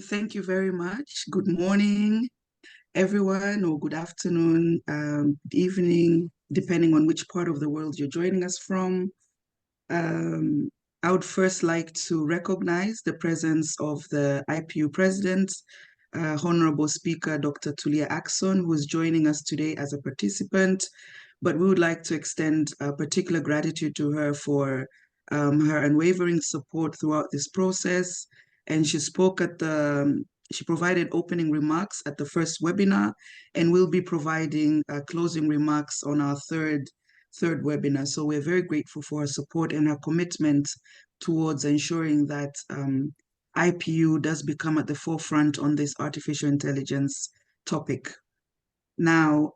Thank you very much. Good morning, everyone, or good afternoon, good evening, depending on which part of the world you're joining us from. I would first like to recognize the presence of the IPU President, Honorable Speaker Dr. Tulia Ackson, who is joining us today as a participant, but we would like to extend particular gratitude to her for her unwavering support throughout this process. And she provided opening remarks at the first webinar, and we'll be providing closing remarks on our third webinar. So we're very grateful for her support and her commitment towards ensuring that IPU does become at the forefront on this artificial intelligence topic. Now,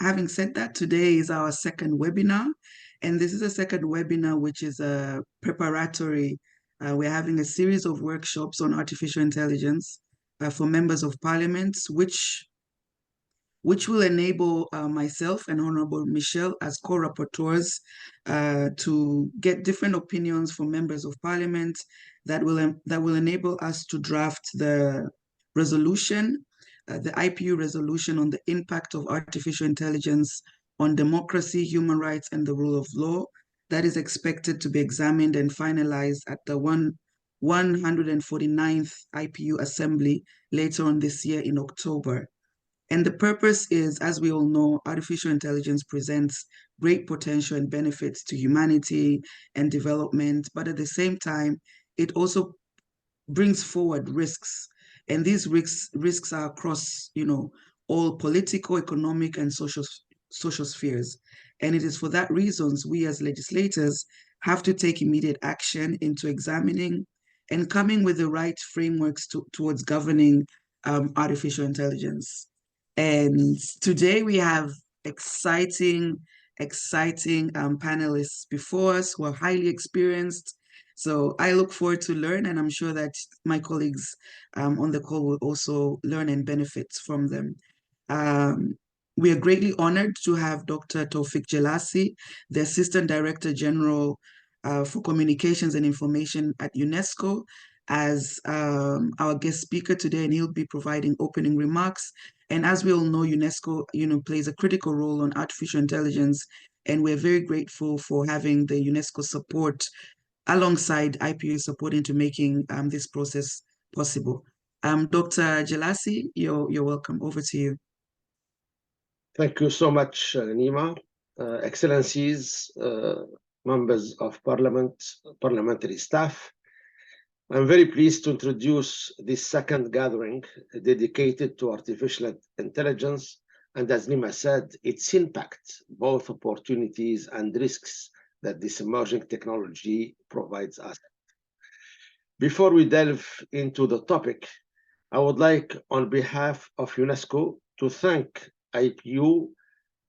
having said that, today is our second webinar, and this is a second webinar which is a preparatory. We're having a series of workshops on artificial intelligence for members of parliament, which will enable myself and Honorable Michelle as co-rapporteurs to get different opinions from members of parliament that will enable us to draft the resolution, the IPU resolution on the impact of artificial intelligence on democracy, human rights, and the rule of law. That is expected to be examined and finalized at the 149th IPU Assembly later on this year in October. And the purpose is, as we all know, artificial intelligence presents great potential and benefits to humanity and development, but at the same time, it also brings forward risks. And these risks are across, all political, economic, and social spheres. And it is for that reasons we as legislators have to take immediate action into examining and coming with the right frameworks towards governing artificial intelligence. And today we have exciting panelists before us who are highly experienced. So I look forward to learn, and I'm sure that my colleagues on the call will also learn and benefit from them. We are greatly honored to have Dr. Tawfik Jelassi, the Assistant Director General for Communications and Information at UNESCO, as our guest speaker today, and he'll be providing opening remarks. And as we all know, UNESCO, plays a critical role on artificial intelligence, and we're very grateful for having the UNESCO support alongside IPU support into making this process possible. Dr. Jelassi, you're welcome. Over to you. Thank you so much, Neema. Excellencies, members of Parliament, parliamentary staff, I'm very pleased to introduce this second gathering dedicated to artificial intelligence, and as Neema said, its impact, both opportunities and risks that this emerging technology provides us. Before we delve into the topic, I would like, on behalf of UNESCO, to thank IPU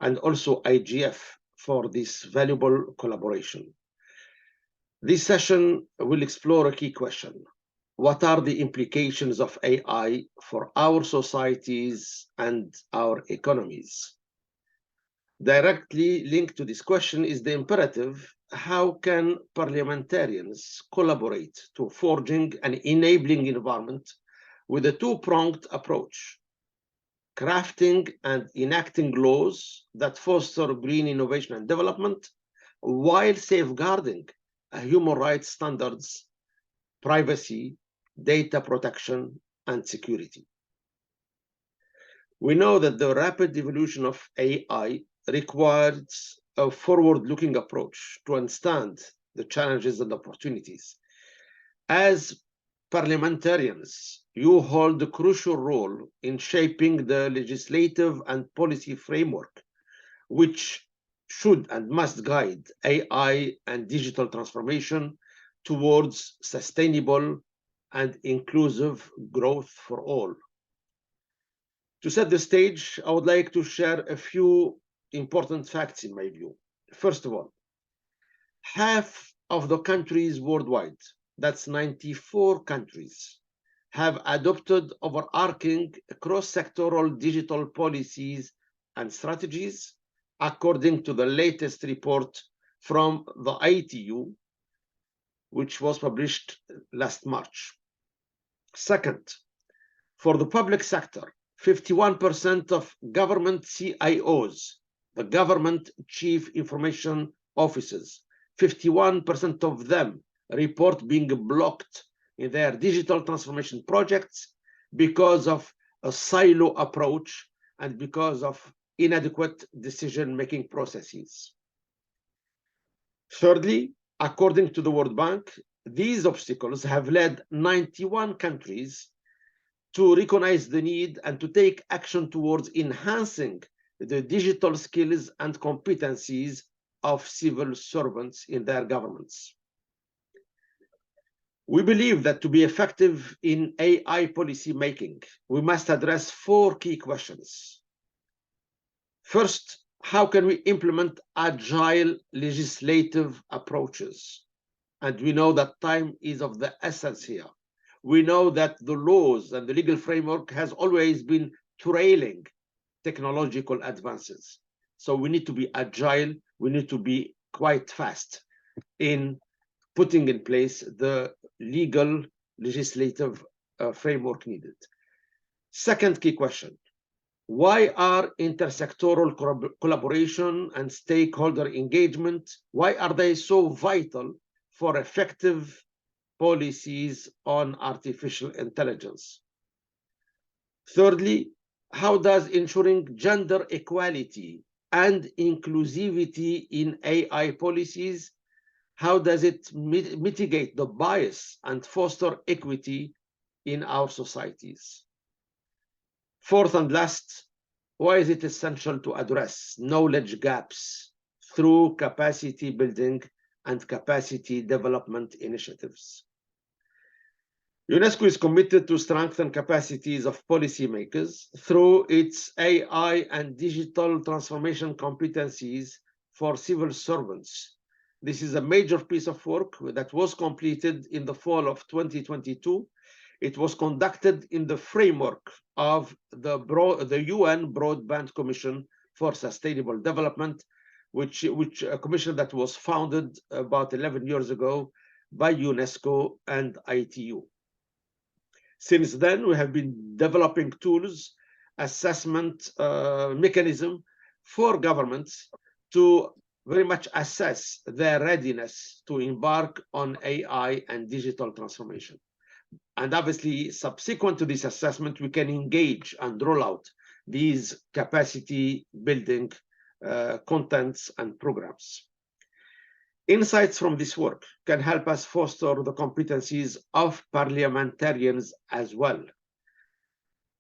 and also IGF for this valuable collaboration. This session will explore a key question. What are the implications of AI for our societies and our economies? Directly linked to this question is the imperative: how can parliamentarians collaborate to forging an enabling environment with a two-pronged approach, crafting and enacting laws that foster green innovation and development while safeguarding human rights standards, privacy, data protection, and security? We know that the rapid evolution of AI requires a forward-looking approach to understand the challenges and opportunities. As parliamentarians, you hold a crucial role in shaping the legislative and policy framework, which should and must guide AI and digital transformation towards sustainable and inclusive growth for all. To set the stage, I would like to share a few important facts in my view. First of all, half of the countries worldwide, that's 94 countries, have adopted overarching cross-sectoral digital policies and strategies, according to the latest report from the ITU, which was published last March. Second, for the public sector, 51% of government CIOs, the government chief information officers, 51% of them report being blocked in their digital transformation projects because of a silo approach and because of inadequate decision-making processes. Thirdly, according to the World Bank, these obstacles have led 91 countries to recognize the need and to take action towards enhancing the digital skills and competencies of civil servants in their governments. We believe that to be effective in AI policy making, we must address 4 key questions. First, how can we implement agile legislative approaches? And we know that time is of the essence here. We know that the laws and the legal framework has always been trailing technological advances. So we need to be agile. We need to be quite fast in putting in place the legal legislative framework needed. Second key question, why are intersectoral collaboration and stakeholder engagement, why are they so vital for effective policies on artificial intelligence? Thirdly, how does ensuring gender equality and inclusivity in AI policies, how does it mitigate the bias and foster equity in our societies? Fourth and last, why is it essential to address knowledge gaps through capacity building and capacity development initiatives? UNESCO is committed to strengthen capacities of policymakers through its AI and digital transformation competencies for civil servants. This is a major piece of work that was completed in the fall of 2022. It was conducted in the framework of the UN Broadband Commission for Sustainable Development, which a commission that was founded about 11 years ago by UNESCO and ITU. Since then, we have been developing tools, assessment mechanism for governments to very much assess their readiness to embark on AI and digital transformation. And obviously, subsequent to this assessment, we can engage and roll out these capacity building contents and programs. Insights from this work can help us foster the competencies of parliamentarians as well.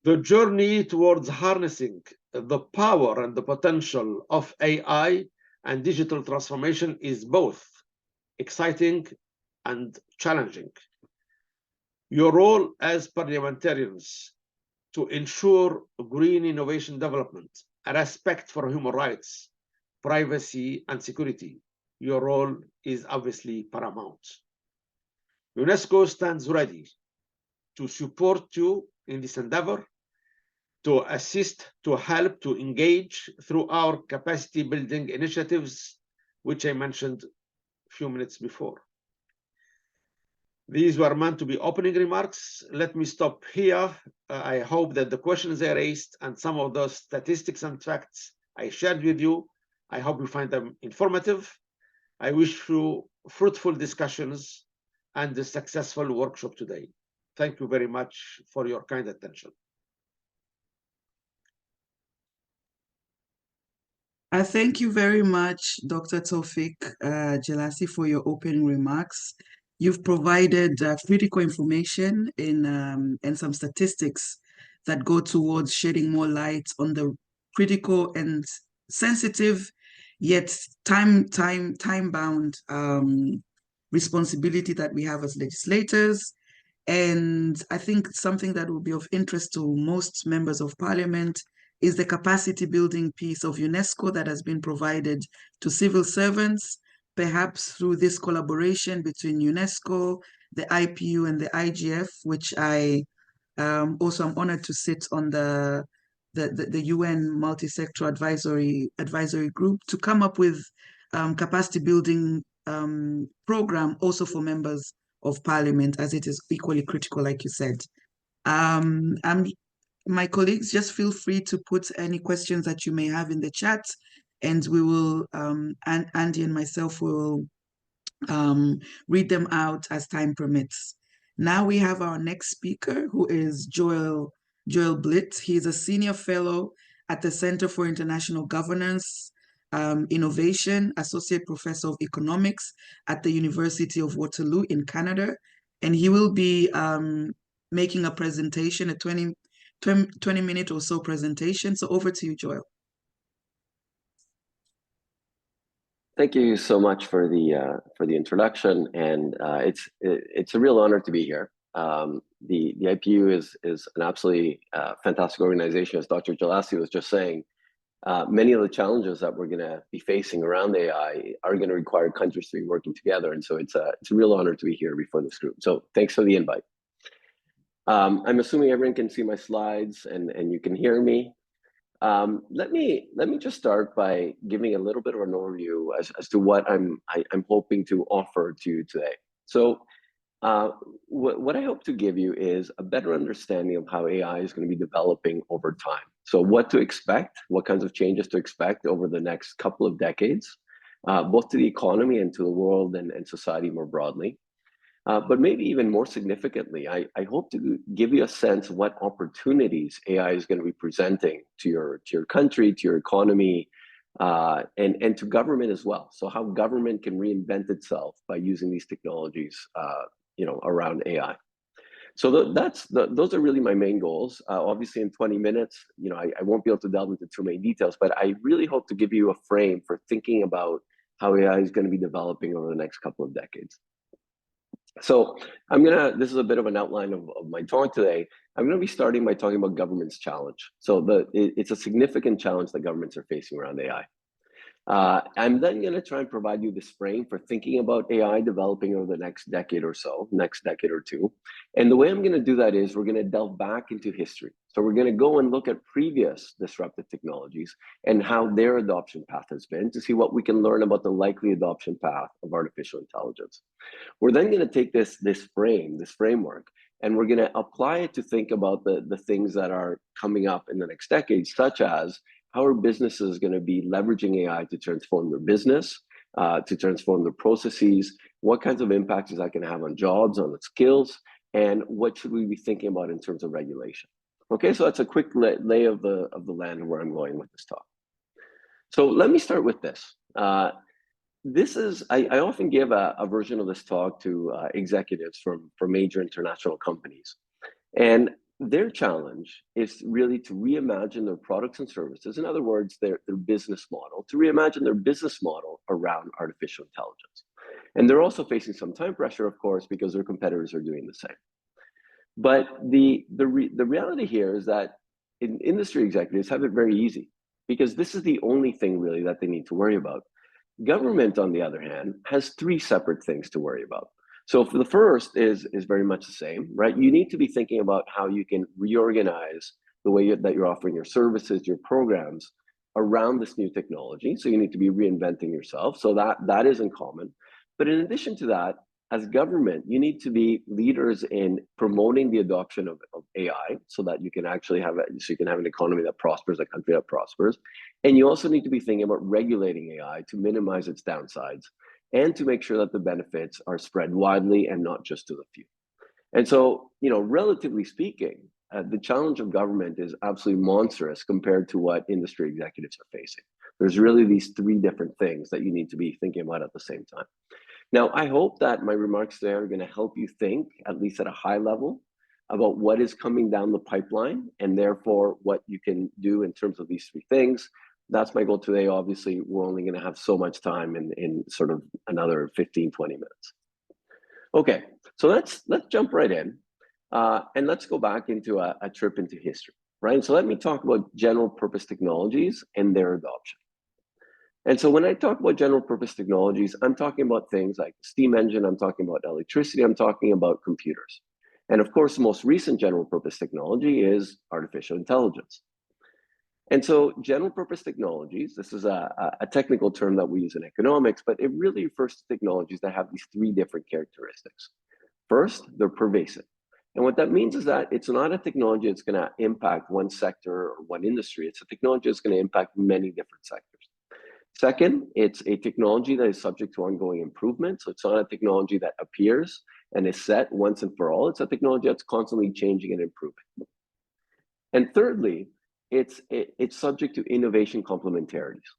The journey towards harnessing the power and the potential of AI and digital transformation is both exciting and challenging. Your role as parliamentarians to ensure green innovation development, a respect for human rights, privacy, and security, your role is obviously paramount. UNESCO stands ready to support you in this endeavor, to assist, to help, to engage through our capacity building initiatives, which I mentioned a few minutes before. These were meant to be opening remarks. Let me stop here. I hope that the questions I raised and some of the statistics and facts I shared with you, I hope you find them informative. I wish you fruitful discussions and a successful workshop today. Thank you very much for your kind attention. Thank you very much, Dr. Tawfik Jelassi, for your opening remarks. You've provided critical information and some statistics that go towards shedding more light on the critical and sensitive, yet time-bound responsibility that we have as legislators. And I think something that will be of interest to most members of parliament is the capacity building piece of UNESCO that has been provided to civil servants, perhaps through this collaboration between UNESCO, the IPU, and the IGF, which I also am honored to sit on the UN multi-sector advisory group to come up with capacity building program also for members of parliament, as it is equally critical, like you said. My colleagues, just feel free to put any questions that you may have in the chat, and we will, and Andy and myself will read them out as time permits. Now we have our next speaker, who is Joel Blit. He is a senior fellow at the Center for International Governance, Innovation, associate professor of economics at the University of Waterloo in Canada. And he will be making a presentation, a 20 minute or so presentation. So over to you, Joel. Thank you so much for the introduction, and it's a real honor to be here. The IPU is an absolutely fantastic organization, as Dr. Jelassi was just saying. Many of the challenges that we're going to be facing around AI are going to require countries to be working together, and so it's a real honor to be here before this group. So thanks for the invite. I'm assuming everyone can see my slides and you can hear me. Let me just start by giving a little bit of an overview as to what I'm hoping to offer to you today. So what I hope to give you is a better understanding of how AI is going to be developing over time. So what to expect, what kinds of changes to expect over the next couple of decades, both to the economy and to the world and society more broadly. But maybe even more significantly, I hope to give you a sense of what opportunities AI is going to be presenting to your country, to your economy, and to government as well. So how government can reinvent itself by using these technologies, around AI. So those are really my main goals. Obviously, in 20 minutes, I won't be able to delve into too many details, but I really hope to give you a frame for thinking about how AI is going to be developing over the next couple of decades. So this is a bit of an outline of my talk today. I'm going to be starting by talking about government's challenge. So it's a significant challenge that governments are facing around AI. I'm then going to try and provide you this frame for thinking about AI developing over the next decade or two. And the way I'm going to do that is we're going to delve back into history. So we're going to go and look at previous disruptive technologies and how their adoption path has been to see what we can learn about the likely adoption path of artificial intelligence. We're then going to take this framework, and we're going to apply it to think about the things that are coming up in the next decade, such as how are businesses going to be leveraging AI to transform their business, to transform their processes? What kinds of impacts is that going to have on jobs, on the skills, and what should we be thinking about in terms of regulation? Okay, so that's a quick lay of the land of where I'm going with this talk. So let me start with this. I often give a version of this talk to executives from major international companies, and their challenge is really to reimagine their products and services. In other words, their business model, to reimagine their business model around artificial intelligence. And they're also facing some time pressure, of course, because their competitors are doing the same. But the reality here is that industry executives have it very easy, because this is the only thing really that they need to worry about. Government, on the other hand, has three separate things to worry about. So for the first is very much the same, right? You need to be thinking about how you can reorganize the way that you're offering your services, your programs around this new technology. So you need to be reinventing yourself. So that is in common. But in addition to that, as government, you need to be leaders in promoting the adoption of AI so that you can actually have an economy that prospers, a country that prospers. And you also need to be thinking about regulating AI to minimize its downsides and to make sure that the benefits are spread widely and not just to the few. And so, relatively speaking, the challenge of government is absolutely monstrous compared to what industry executives are facing. There's really these three different things that you need to be thinking about at the same time. Now, I hope that my remarks today are going to help you think, at least at a high level, about what is coming down the pipeline and therefore what you can do in terms of these three things. That's my goal today. Obviously, we're only going to have so much time in sort of another 15, 20 minutes. Okay, so let's jump right in and let's go back into a trip into history, right? So let me talk about general purpose technologies and their adoption. And so when I talk about general purpose technologies, I'm talking about things like steam engine, I'm talking about electricity, I'm talking about computers. And of course, the most recent general purpose technology is artificial intelligence. And so general purpose technologies, this is a technical term that we use in economics, but it really refers to technologies that have these three different characteristics. First, they're pervasive. And what that means is that it's not a technology that's going to impact one sector or one industry. It's a technology that's going to impact many different sectors. Second, it's a technology that is subject to ongoing improvement. So it's not a technology that appears and is set once and for all. It's a technology that's constantly changing and improving. And thirdly, it's subject to innovation complementarities.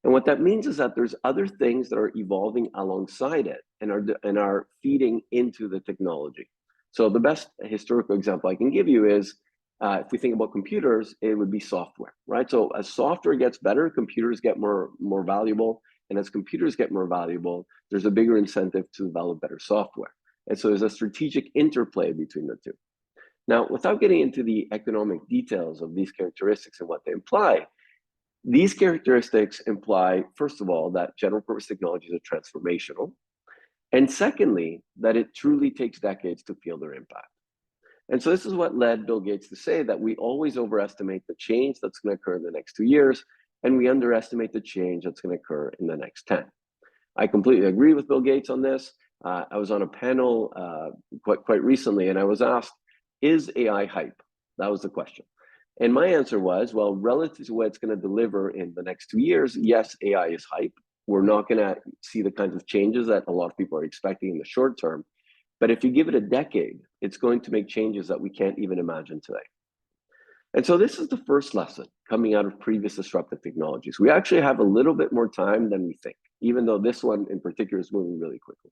And what that means is that there's other things that are evolving alongside it and are feeding into the technology. So the best historical example I can give you is, if we think about computers, it would be software, right? So as software gets better, computers get more valuable. And as computers get more valuable, there's a bigger incentive to develop better software. And so there's a strategic interplay between the two. Now, without getting into the economic details of these characteristics and what they imply, these characteristics imply, first of all, that general purpose technologies are transformational. And secondly, that it truly takes decades to feel their impact. And so this is what led Bill Gates to say that we always overestimate the change that's going to occur in the next 2 years, and we underestimate the change that's going to occur in the next 10. I completely agree with Bill Gates on this. I was on a panel quite recently, and I was asked, is AI hype? That was the question. And my answer was, well, relative to what it's going to deliver in the next 2 years, yes, AI is hype. We're not going to see the kinds of changes that a lot of people are expecting in the short term. But if you give it a decade, it's going to make changes that we can't even imagine today. And so this is the first lesson coming out of previous disruptive technologies. We actually have a little bit more time than we think, even though this one in particular is moving really quickly.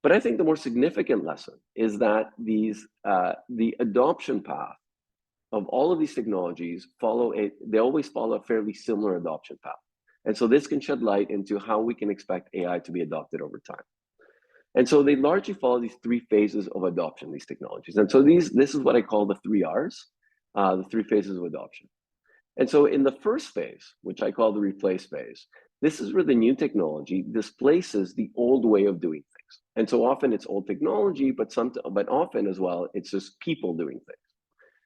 But I think the more significant lesson is that the adoption path of all of these technologies they always follow a fairly similar adoption path. And so this can shed light into how we can expect AI to be adopted over time. And so they largely follow these 3 phases of adoption, these technologies. And so this is what I call the 3 R's, the 3 phases of adoption. And so in the first phase, which I call the replace phase, this is where the new technology displaces the old way of doing things. And so often it's old technology, but often as well, it's just people doing things.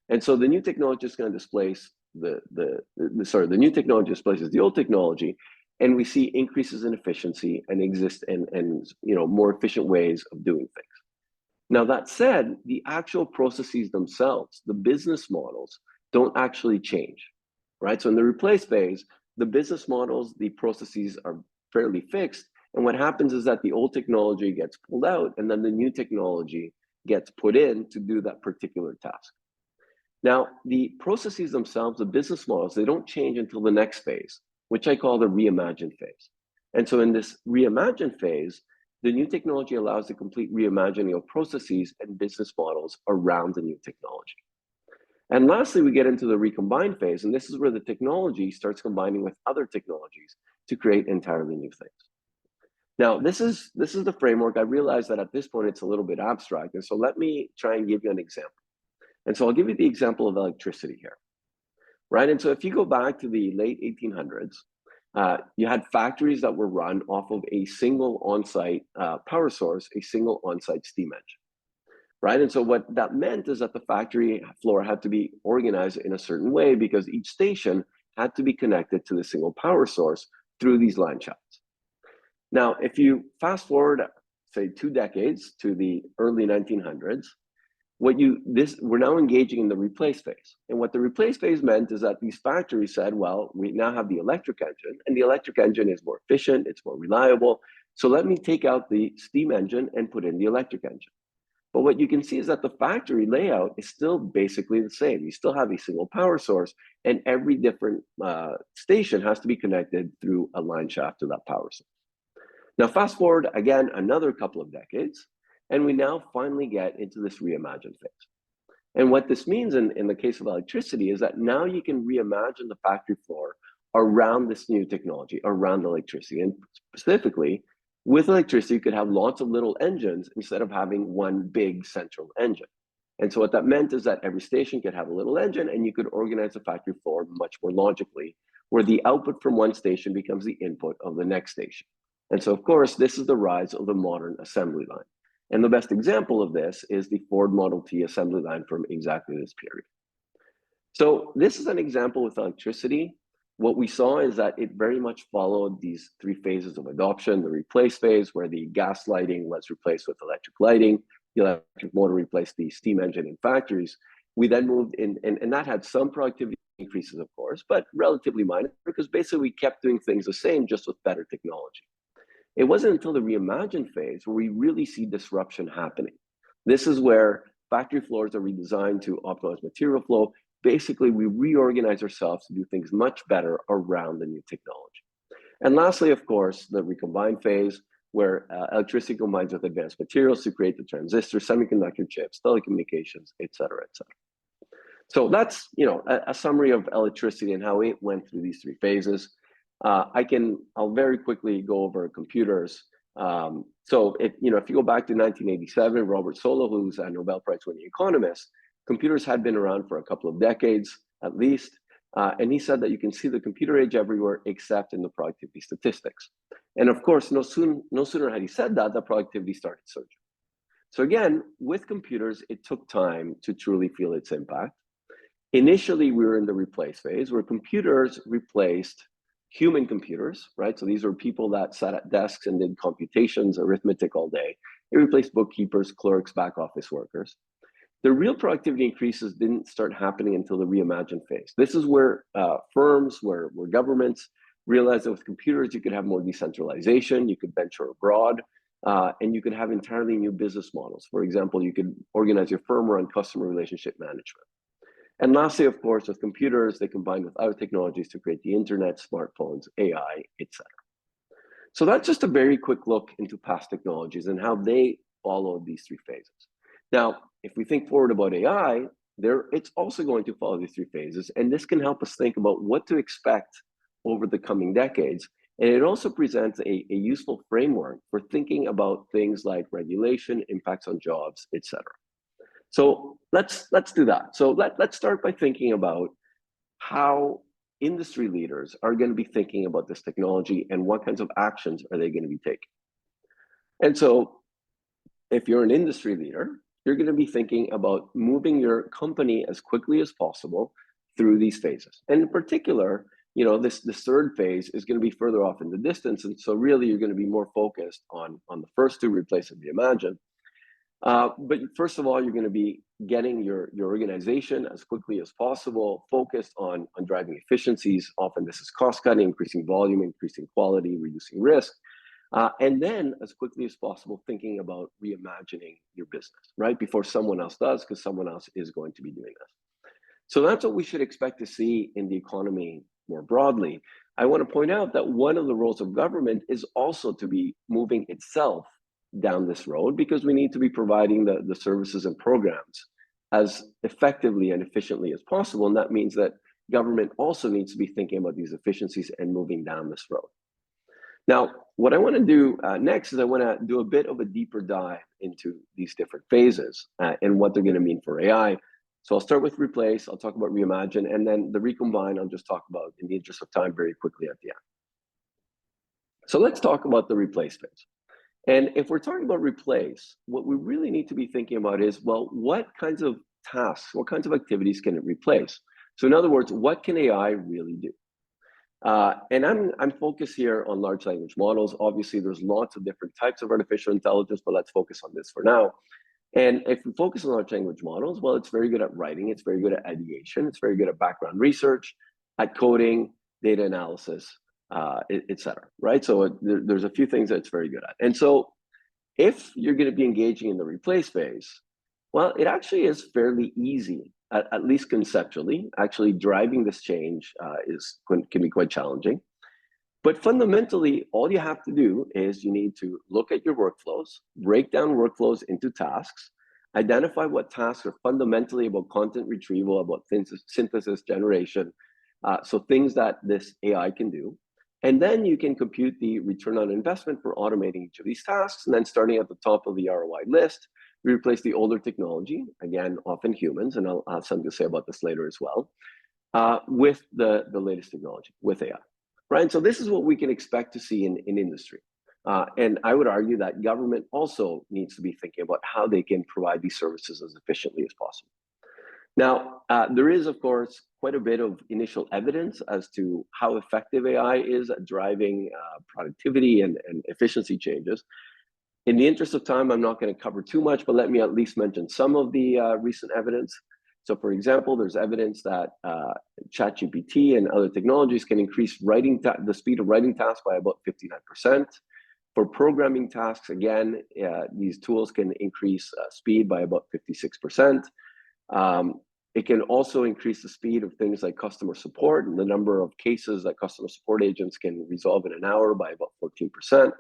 And so the new technology is going to displace the new technology displaces the old technology, and we see increases in efficiency and more efficient ways of doing things. Now, that said, the actual processes themselves, the business models, don't actually change, right? So in the replace phase, the business models, the processes are fairly fixed. And what happens is that the old technology gets pulled out, and then the new technology gets put in to do that particular task. Now, the processes themselves, the business models, they don't change until the next phase, which I call the reimagine phase. And so in this reimagine phase, the new technology allows the complete reimagining of processes and business models around the new technology. And lastly, we get into the recombine phase, and this is where the technology starts combining with other technologies to create entirely new things. Now, this is the framework. I realize that at this point, it's a little bit abstract. And so let me try and give you an example. And so I'll give you the example of electricity here, right? And so if you go back to the late 1800s, you had factories that were run off of a single on-site power source, a single on-site steam engine, right? And so what that meant is that the factory floor had to be organized in a certain way because each station had to be connected to the single power source through these line shafts. Now, if you fast forward, say 2 decades to the early 1900s, we're now engaging in the replace phase. And what the replace phase meant is that these factories said, well, we now have the electric engine, and the electric engine is more efficient, it's more reliable. So let me take out the steam engine and put in the electric engine. But what you can see is that the factory layout is still basically the same. You still have a single power source, and every different station has to be connected through a line shaft to that power source. Now, fast forward again another couple of decades, and we now finally get into this reimagine phase. And what this means in the case of electricity is that now you can reimagine the factory floor around this new technology, around electricity. And specifically, with electricity, you could have lots of little engines instead of having one big central engine. And so what that meant is that every station could have a little engine, and you could organize the factory floor much more logically, where the output from one station becomes the input of the next station. And so, of course, this is the rise of the modern assembly line. And the best example of this is the Ford Model T assembly line from exactly this period. So this is an example with electricity. What we saw is that it very much followed these 3 phases of adoption: the replace phase, where the gas lighting was replaced with electric lighting; the electric motor replaced the steam engine in factories. We then moved in, and that had some productivity increases, of course, but relatively minor, because basically we kept doing things the same, just with better technology. It wasn't until the reimagine phase where we really see disruption happening. This is where factory floors are redesigned to optimize material flow. Basically, we reorganize ourselves to do things much better around the new technology. And lastly, of course, the recombine phase, where electricity combines with advanced materials to create the transistors, semiconductor chips, telecommunications, et cetera, et cetera. So that's, you know, a summary of electricity and how it went through these three phases. I'll very quickly go over computers. So if you go back to 1987, Robert Solow, who's a Nobel Prize-winning economist, computers had been around for a couple of decades at least, and he said that you can see the computer age everywhere except in the productivity statistics. And of course, no sooner had he said that, the productivity started surging. So again, with computers, it took time to truly feel its impact. Initially, we were in the replace phase, where computers replaced human computers, right? So these were people that sat at desks and did computations, arithmetic all day. It replaced bookkeepers, clerks, back office workers. The real productivity increases didn't start happening until the reimagine phase. This is where firms, where governments realized that with computers, you could have more decentralization, you could venture abroad, and you could have entirely new business models. For example, you could organize your firm around customer relationship management. And lastly, of course, with computers, they combined with other technologies to create the internet, smartphones, AI, etc. So that's just a very quick look into past technologies and how they followed these three phases. Now, if we think forward about AI, it's also going to follow these three phases, and this can help us think about what to expect over the coming decades. And it also presents a useful framework for thinking about things like regulation, impacts on jobs, etc. So let's do that. So let's start by thinking about how industry leaders are going to be thinking about this technology and what kinds of actions are they going to be taking. And so if you're an industry leader, you're going to be thinking about moving your company as quickly as possible through these phases. And in particular, this third phase is going to be further off in the distance. And so really, you're going to be more focused on the first two, replace and reimagine. But first of all, you're going to be getting your organization as quickly as possible, focused on driving efficiencies. Often this is cost cutting, increasing volume, increasing quality, reducing risk. And then as quickly as possible, thinking about reimagining your business, right? Before someone else does, because someone else is going to be doing this. So that's what we should expect to see in the economy more broadly. I want to point out that one of the roles of government is also to be moving itself down this road, because we need to be providing the services and programs as effectively and efficiently as possible. And that means that government also needs to be thinking about these efficiencies and moving down this road. Now, what I want to do next is I want to do a bit of a deeper dive into these different phases and what they're going to mean for AI. So I'll start with replace, I'll talk about reimagine, and then the recombine I'll just talk about in the interest of time very quickly at the end. So let's talk about the replace phase. And if we're talking about replace, what we really need to be thinking about is, well, what kinds of tasks, what kinds of activities can it replace? So in other words, what can AI really do? And I'm focused here on large language models. Obviously, there's lots of different types of artificial intelligence, but let's focus on this for now. And if we focus on large language models, well, it's very good at writing, it's very good at ideation, it's very good at background research, at coding, data analysis, et cetera, right? So there's a few things that it's very good at. And so if you're going to be engaging in the replace phase, well, it actually is fairly easy, at least conceptually. Actually driving this change can be quite challenging. But fundamentally, all you have to do is you need to look at your workflows, break down workflows into tasks, identify what tasks are fundamentally about content retrieval, about synthesis generation, so things that this AI can do. And then you can compute the return on investment for automating each of these tasks. And then starting at the top of the ROI list, we replace the older technology, again, often humans, and I'll have something to say about this later as well, with the latest technology, with AI. Right, so this is what we can expect to see in industry. And I would argue that government also needs to be thinking about how they can provide these services as efficiently as possible. Now, there is, of course, quite a bit of initial evidence as to how effective AI is at driving productivity and efficiency changes. In the interest of time, I'm not going to cover too much, but let me at least mention some of the recent evidence. So for example, there's evidence that ChatGPT and other technologies can increase the speed of writing tasks by about 59%. For programming tasks, again, these tools can increase speed by about 56%. It can also increase the speed of things like customer support and the number of cases that customer support agents can resolve in an hour by about 14%.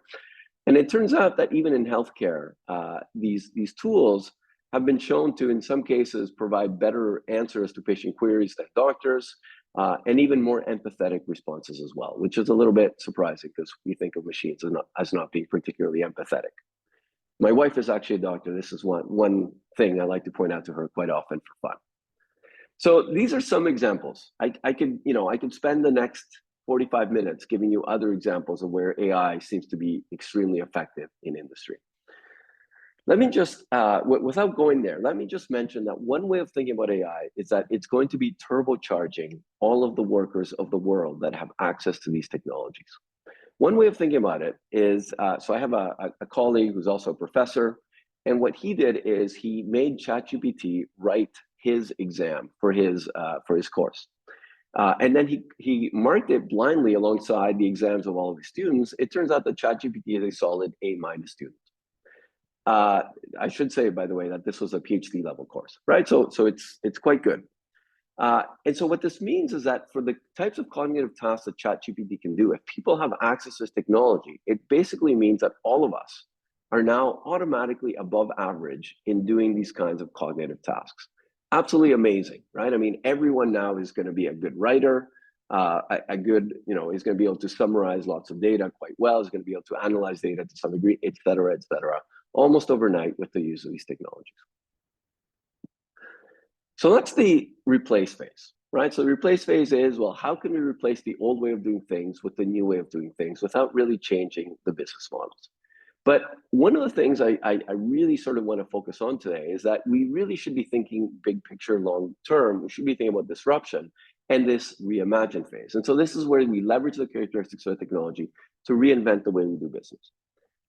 And it turns out that even in healthcare, these tools have been shown to, in some cases, provide better answers to patient queries than doctors, and even more empathetic responses as well, which is a little bit surprising because we think of machines as not being particularly empathetic. My wife is actually a doctor. This is one thing I like to point out to her quite often for fun. So these are some examples. I could spend the next 45 minutes giving you other examples of where AI seems to be extremely effective in industry. Let me just, without going there, let me just mention that one way of thinking about AI is that it's going to be turbocharging all of the workers of the world that have access to these technologies. One way of thinking about it is, so I have a colleague who's also a professor, and what he did is he made ChatGPT write his exam for his course. And then he marked it blindly alongside the exams of all of his students. It turns out that ChatGPT is a solid A- student. I should say, by the way, that this was a PhD level course, right? So it's quite good. And so what this means is that for the types of cognitive tasks that ChatGPT can do, if people have access to this technology, it basically means that all of us are now automatically above average in doing these kinds of cognitive tasks. Absolutely amazing, right? I mean, everyone now is going to be a good writer, is going to be able to summarize lots of data quite well, is going to be able to analyze data to some degree, et cetera, almost overnight with the use of these technologies. So that's the replace phase, right? So the replace phase is, well, how can we replace the old way of doing things with the new way of doing things without really changing the business models? But one of the things I really sort of want to focus on today is that we really should be thinking big picture, long term. We should be thinking about disruption and this reimagine phase. And so this is where we leverage the characteristics of the technology to reinvent the way we do business.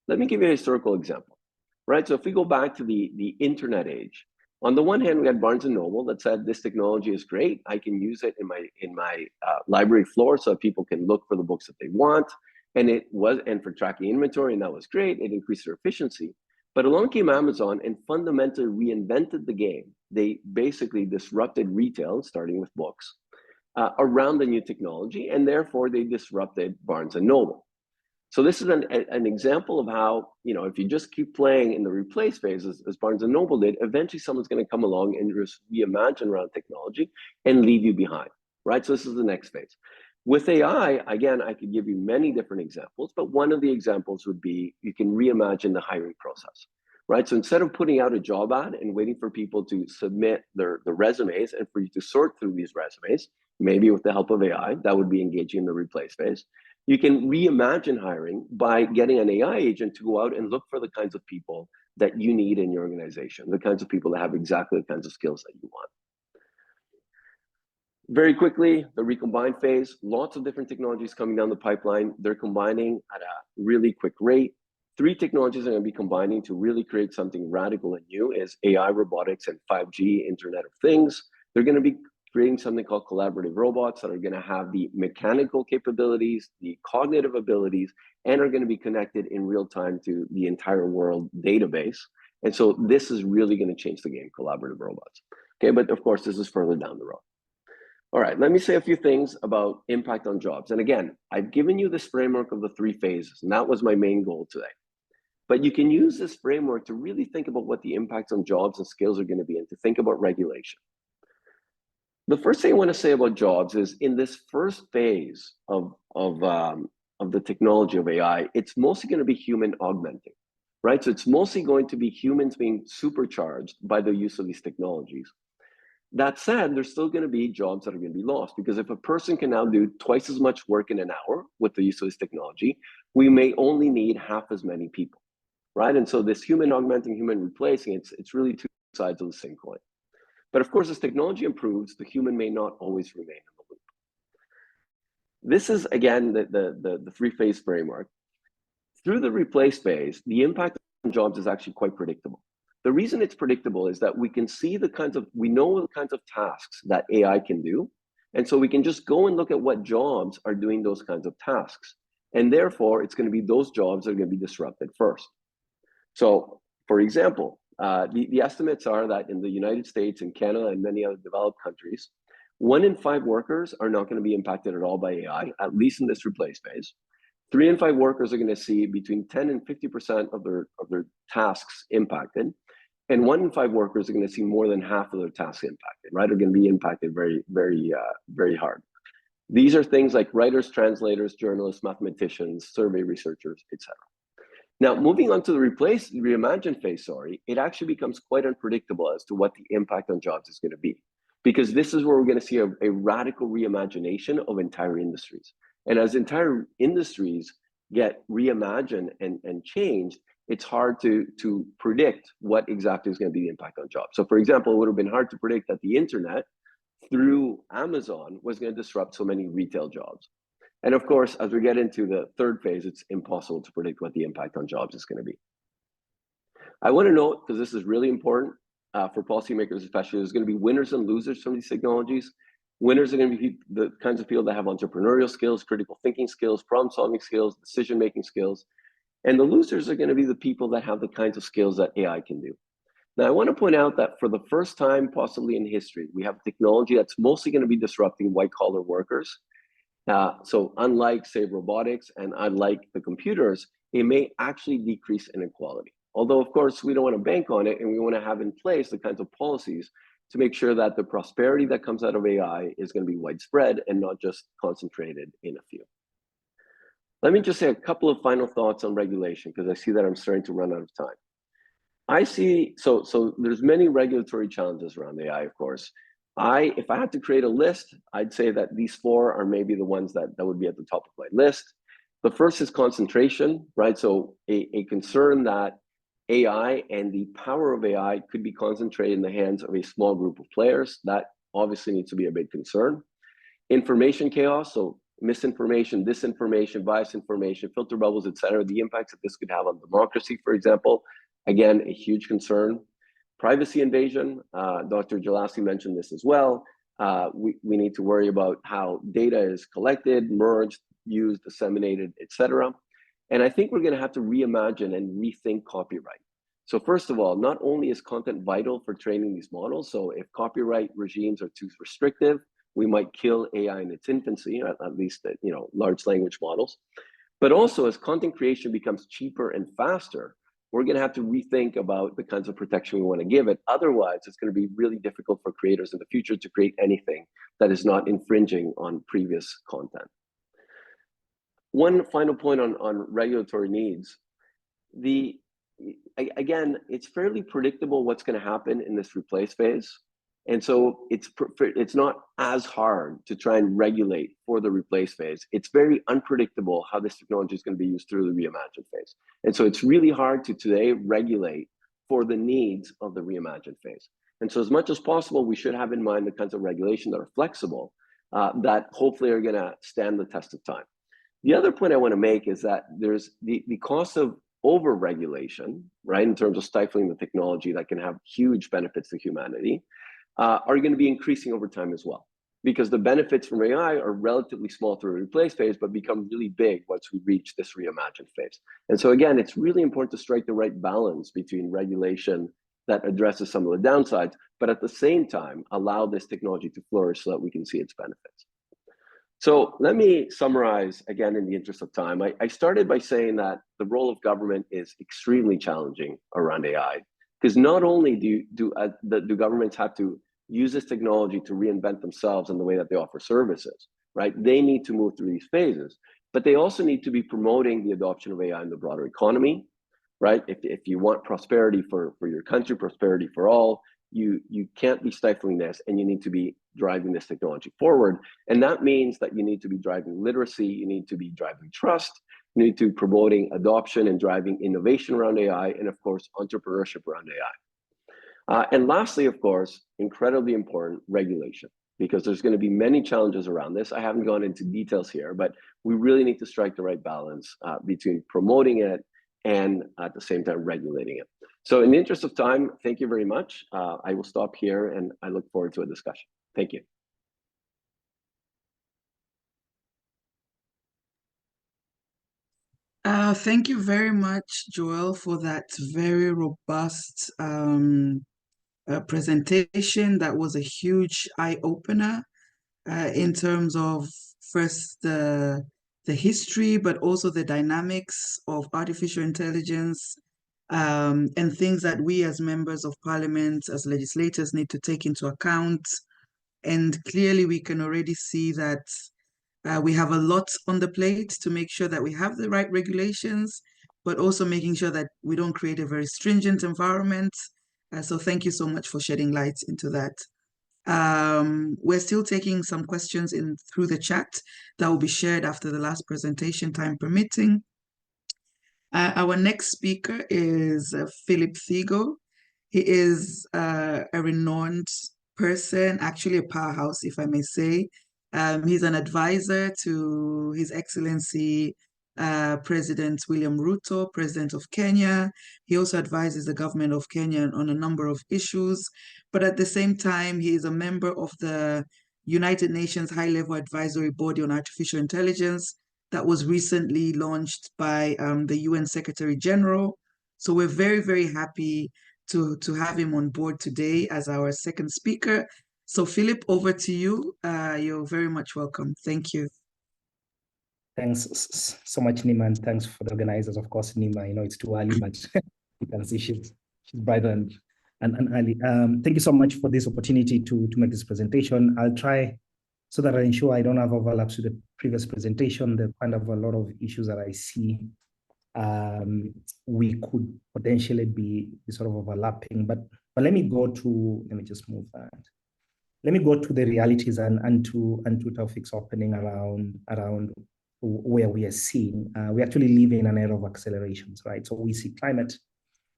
Let me give you a historical example, right? So if we go back to the internet age, on the one hand, we had Barnes & Noble that said, this technology is great. I can use it in my library floor so people can look for the books that they want. And for tracking inventory, and that was great. It increased their efficiency. But along came Amazon and fundamentally reinvented the game. They basically disrupted retail, starting with books, around the new technology, and therefore they disrupted Barnes & Noble. So this is an example of how, if you just keep playing in the replace phase, as Barnes & Noble did, eventually someone's going to come along and just reimagine around technology and leave you behind, right? So this is the next phase. With AI, again, I could give you many different examples, but one of the examples would be you can reimagine the hiring process, right? So instead of putting out a job ad and waiting for people to submit their resumes and for you to sort through these resumes, maybe with the help of AI, that would be engaging in the replace phase. You can reimagine hiring by getting an AI agent to go out and look for the kinds of people that you need in your organization, the kinds of people that have exactly the kinds of skills that you want. Very quickly, the recombine phase, lots of different technologies coming down the pipeline. They're combining at a really quick rate. 3 technologies are going to be combining to really create something radical and new is AI, robotics, and 5G, Internet of Things. They're going to be creating something called collaborative robots that are going to have the mechanical capabilities, the cognitive abilities, and are going to be connected in real time to the entire world database. And so this is really going to change the game, collaborative robots. Okay, but of course, this is further down the road. All right, let me say a few things about impact on jobs. And again, I've given you this framework of the 3 phases, and that was my main goal today. But you can use this framework to really think about what the impacts on jobs and skills are going to be and to think about regulation. The first thing I want to say about jobs is in this first phase of the technology of AI, it's mostly going to be human augmenting, right? So it's mostly going to be humans being supercharged by the use of these technologies. That said, there's still going to be jobs that are going to be lost because if a person can now do twice as much work in an hour with the use of this technology, we may only need half as many people, right? And so this human augmenting, human replacing, it's really 2 sides of the same coin. But of course, as technology improves, the human may not always remain in the loop. This is, again, the 3-phase framework. Through the replace phase, the impact jobs is actually quite predictable. The reason it's predictable is that we can see we know the kinds of tasks that AI can do. And so we can just go and look at what jobs are doing those kinds of tasks. And therefore, it's going to be those jobs that are going to be disrupted first. So, for example, the estimates are that in the United States and Canada and many other developed countries, 1 in 5 workers are not going to be impacted at all by AI, at least in this replace phase. 3 in 5 workers are going to see between 10 and 50% of their tasks impacted. And 1 in 5 workers are going to see more than half of their tasks impacted, right? Are going to be impacted very, very, very hard. These are things like writers, translators, journalists, mathematicians, survey researchers, etc. Now, moving on to the reimagine phase, it actually becomes quite unpredictable as to what the impact on jobs is going to be, because this is where we're going to see a radical reimagination of entire industries. And as entire industries get reimagined and changed, it's hard to predict what exactly is going to be the impact on jobs. So for example, it would have been hard to predict that the internet through Amazon was going to disrupt so many retail jobs. And of course, as we get into the third phase, it's impossible to predict what the impact on jobs is going to be. I want to note, because this is really important for policymakers especially, there's going to be winners and losers from these technologies. Winners are going to be the kinds of people that have entrepreneurial skills, critical thinking skills, problem-solving skills, decision-making skills. And the losers are going to be the people that have the kinds of skills that AI can do. Now, I want to point out that for the first time, possibly in history, we have technology that's mostly going to be disrupting white-collar workers. So unlike, say, robotics and unlike the computers, it may actually decrease inequality. Although, of course, we don't want to bank on it, and we want to have in place the kinds of policies to make sure that the prosperity that comes out of AI is going to be widespread and not just concentrated in a few. Let me just say a couple of final thoughts on regulation, because I see that I'm starting to run out of time. I see, so there's many regulatory challenges around AI, of course. If I had to create a list, I'd say that these 4 are maybe the ones that would be at the top of my list. The first is concentration, right? So a concern that AI and the power of AI could be concentrated in the hands of a small group of players. That obviously needs to be a big concern. Information chaos, so misinformation, disinformation, biased information, filter bubbles, etc. The impacts that this could have on democracy, for example, again, a huge concern. Privacy invasion, Dr. Jelassi mentioned this as well. We need to worry about how data is collected, merged, used, disseminated, etc. And I think we're going to have to reimagine and rethink copyright. So first of all, not only is content vital for training these models, so if copyright regimes are too restrictive, we might kill AI in its infancy, at least large language models. But also, as content creation becomes cheaper and faster, we're going to have to rethink about the kinds of protection we want to give it. Otherwise, it's going to be really difficult for creators in the future to create anything that is not infringing on previous content. One final point on regulatory needs. Again, it's fairly predictable what's going to happen in this replace phase. And so it's not as hard to try and regulate for the replace phase. It's very unpredictable how this technology is going to be used through the reimagine phase. And so it's really hard to today regulate for the needs of the reimagine phase. And so as much as possible, we should have in mind the kinds of regulation that are flexible, that hopefully are going to stand the test of time. The other point I want to make is that there's the cost of over-regulation, right, in terms of stifling the technology that can have huge benefits to humanity, are going to be increasing over time as well, because the benefits from AI are relatively small through the replace phase, but become really big once we reach this reimagine phase. And so again, it's really important to strike the right balance between regulation that addresses some of the downsides, but at the same time, allow this technology to flourish so that we can see its benefits. So let me summarize again in the interest of time. I started by saying that the role of government is extremely challenging around AI, because not only do governments have to use this technology to reinvent themselves in the way that they offer services, right? They need to move through these phases, but they also need to be promoting the adoption of AI in the broader economy, right? If you want prosperity for your country, prosperity for all, you can't be stifling this, and you need to be driving this technology forward. And that means that you need to be driving literacy, you need to be driving trust, you need to be promoting adoption and driving innovation around AI, and of course, entrepreneurship around AI. And lastly, of course, incredibly important, regulation, because there's going to be many challenges around this. I haven't gone into details here, but we really need to strike the right balance between promoting it and at the same time regulating it. So in the interest of time, thank you very much. I will stop here and I look forward to a discussion. Thank you. Thank you very much, Joel, for that very robust presentation. That was a huge eye-opener in terms of first the history, but also the dynamics of artificial intelligence and things that we as members of parliament, as legislators, need to take into account. And clearly we can already see that we have a lot on the plate to make sure that we have the right regulations, but also making sure that we don't create a very stringent environment. So thank you so much for shedding light into that. We're still taking some questions in through the chat that will be shared after the last presentation, time permitting. Our next speaker is Philip Thigo. He is a renowned person, actually a powerhouse, if I may say. He's an advisor to His Excellency President William Ruto, President of Kenya. He also advises the government of Kenya on a number of issues. But at the same time, he is a member of the United Nations High-Level Advisory Body on Artificial Intelligence that was recently launched by the UN Secretary General. So we're very, very happy to have him on board today as our second speaker. So Philip, over to you. You're very much welcome. Thank you. Thanks so much, Neema, and thanks for the organizers. Of course, Neema, it's too early, but you can see she's brighter and early. Thank you so much for this opportunity to make this presentation. I'll try so that I ensure I don't have overlaps with the previous presentation. There are kind of a lot of issues that I see we could potentially be sort of overlapping, but let me just move that. Let me go to the realities and to Tawfik's opening around where we are seeing. We actually live in an era of accelerations, right? So we see climate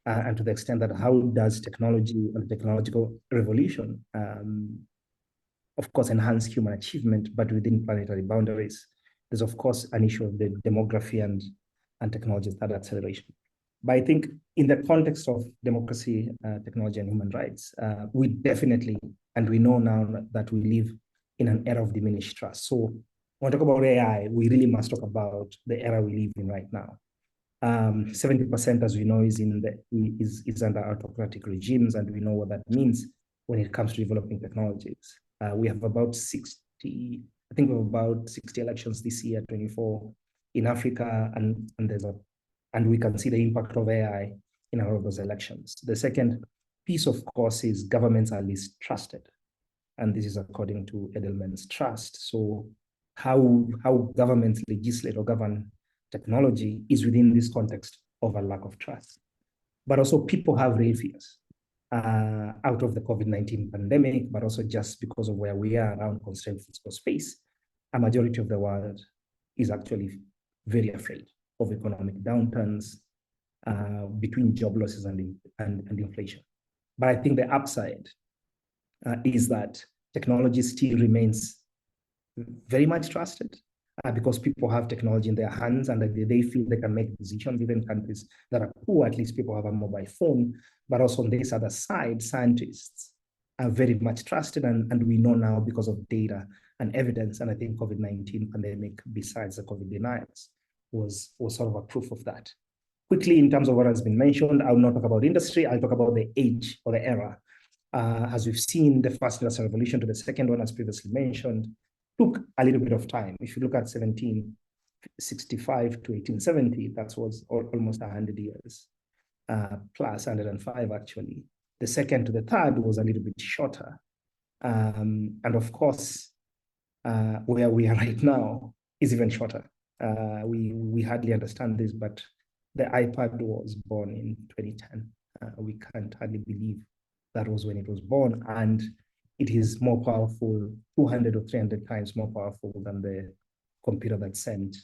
and to the extent that how does technology and technological revolution, of course, enhance human achievement, but within planetary boundaries. There's, of course, an issue of the demography and technology, that acceleration. But I think in the context of democracy, technology, and human rights, we definitely, and we know now that we live in an era of diminished trust. So when we talk about AI, we really must talk about the era we live in right now. 70%, as we know, is under autocratic regimes, and we know what that means when it comes to developing technologies. We have about 60 elections this year, 24 in Africa, and we can see the impact of AI in all of those elections. The second piece, of course, is governments are least trusted, and this is according to Edelman's Trust. So how governments legislate or govern technology is within this context of a lack of trust. But also people have real fears out of the COVID-19 pandemic, but also just because of where we are around constrained physical space. A majority of the world is actually very afraid of economic downturns between job losses and inflation. But I think the upside is that technology still remains very much trusted because people have technology in their hands and they feel they can make decisions. Even countries that are poor, at least people have a mobile phone. But also on this other side, scientists are very much trusted, and we know now because of data and evidence, and I think COVID-19 pandemic, besides the COVID denials, was sort of a proof of that. Quickly, in terms of what has been mentioned, I will not talk about industry, I'll talk about the age or the era. As we've seen, the first industrial revolution to the second one, as previously mentioned, took a little bit of time. If you look at 1765 to 1870, that was almost 100 years, plus 105 actually. The second to the third was a little bit shorter. And of course, where we are right now is even shorter. We hardly understand this, but the iPad was born in 2010. We can't hardly believe that was when it was born, and it is more powerful, 200 or 300 times more powerful than the computer that sent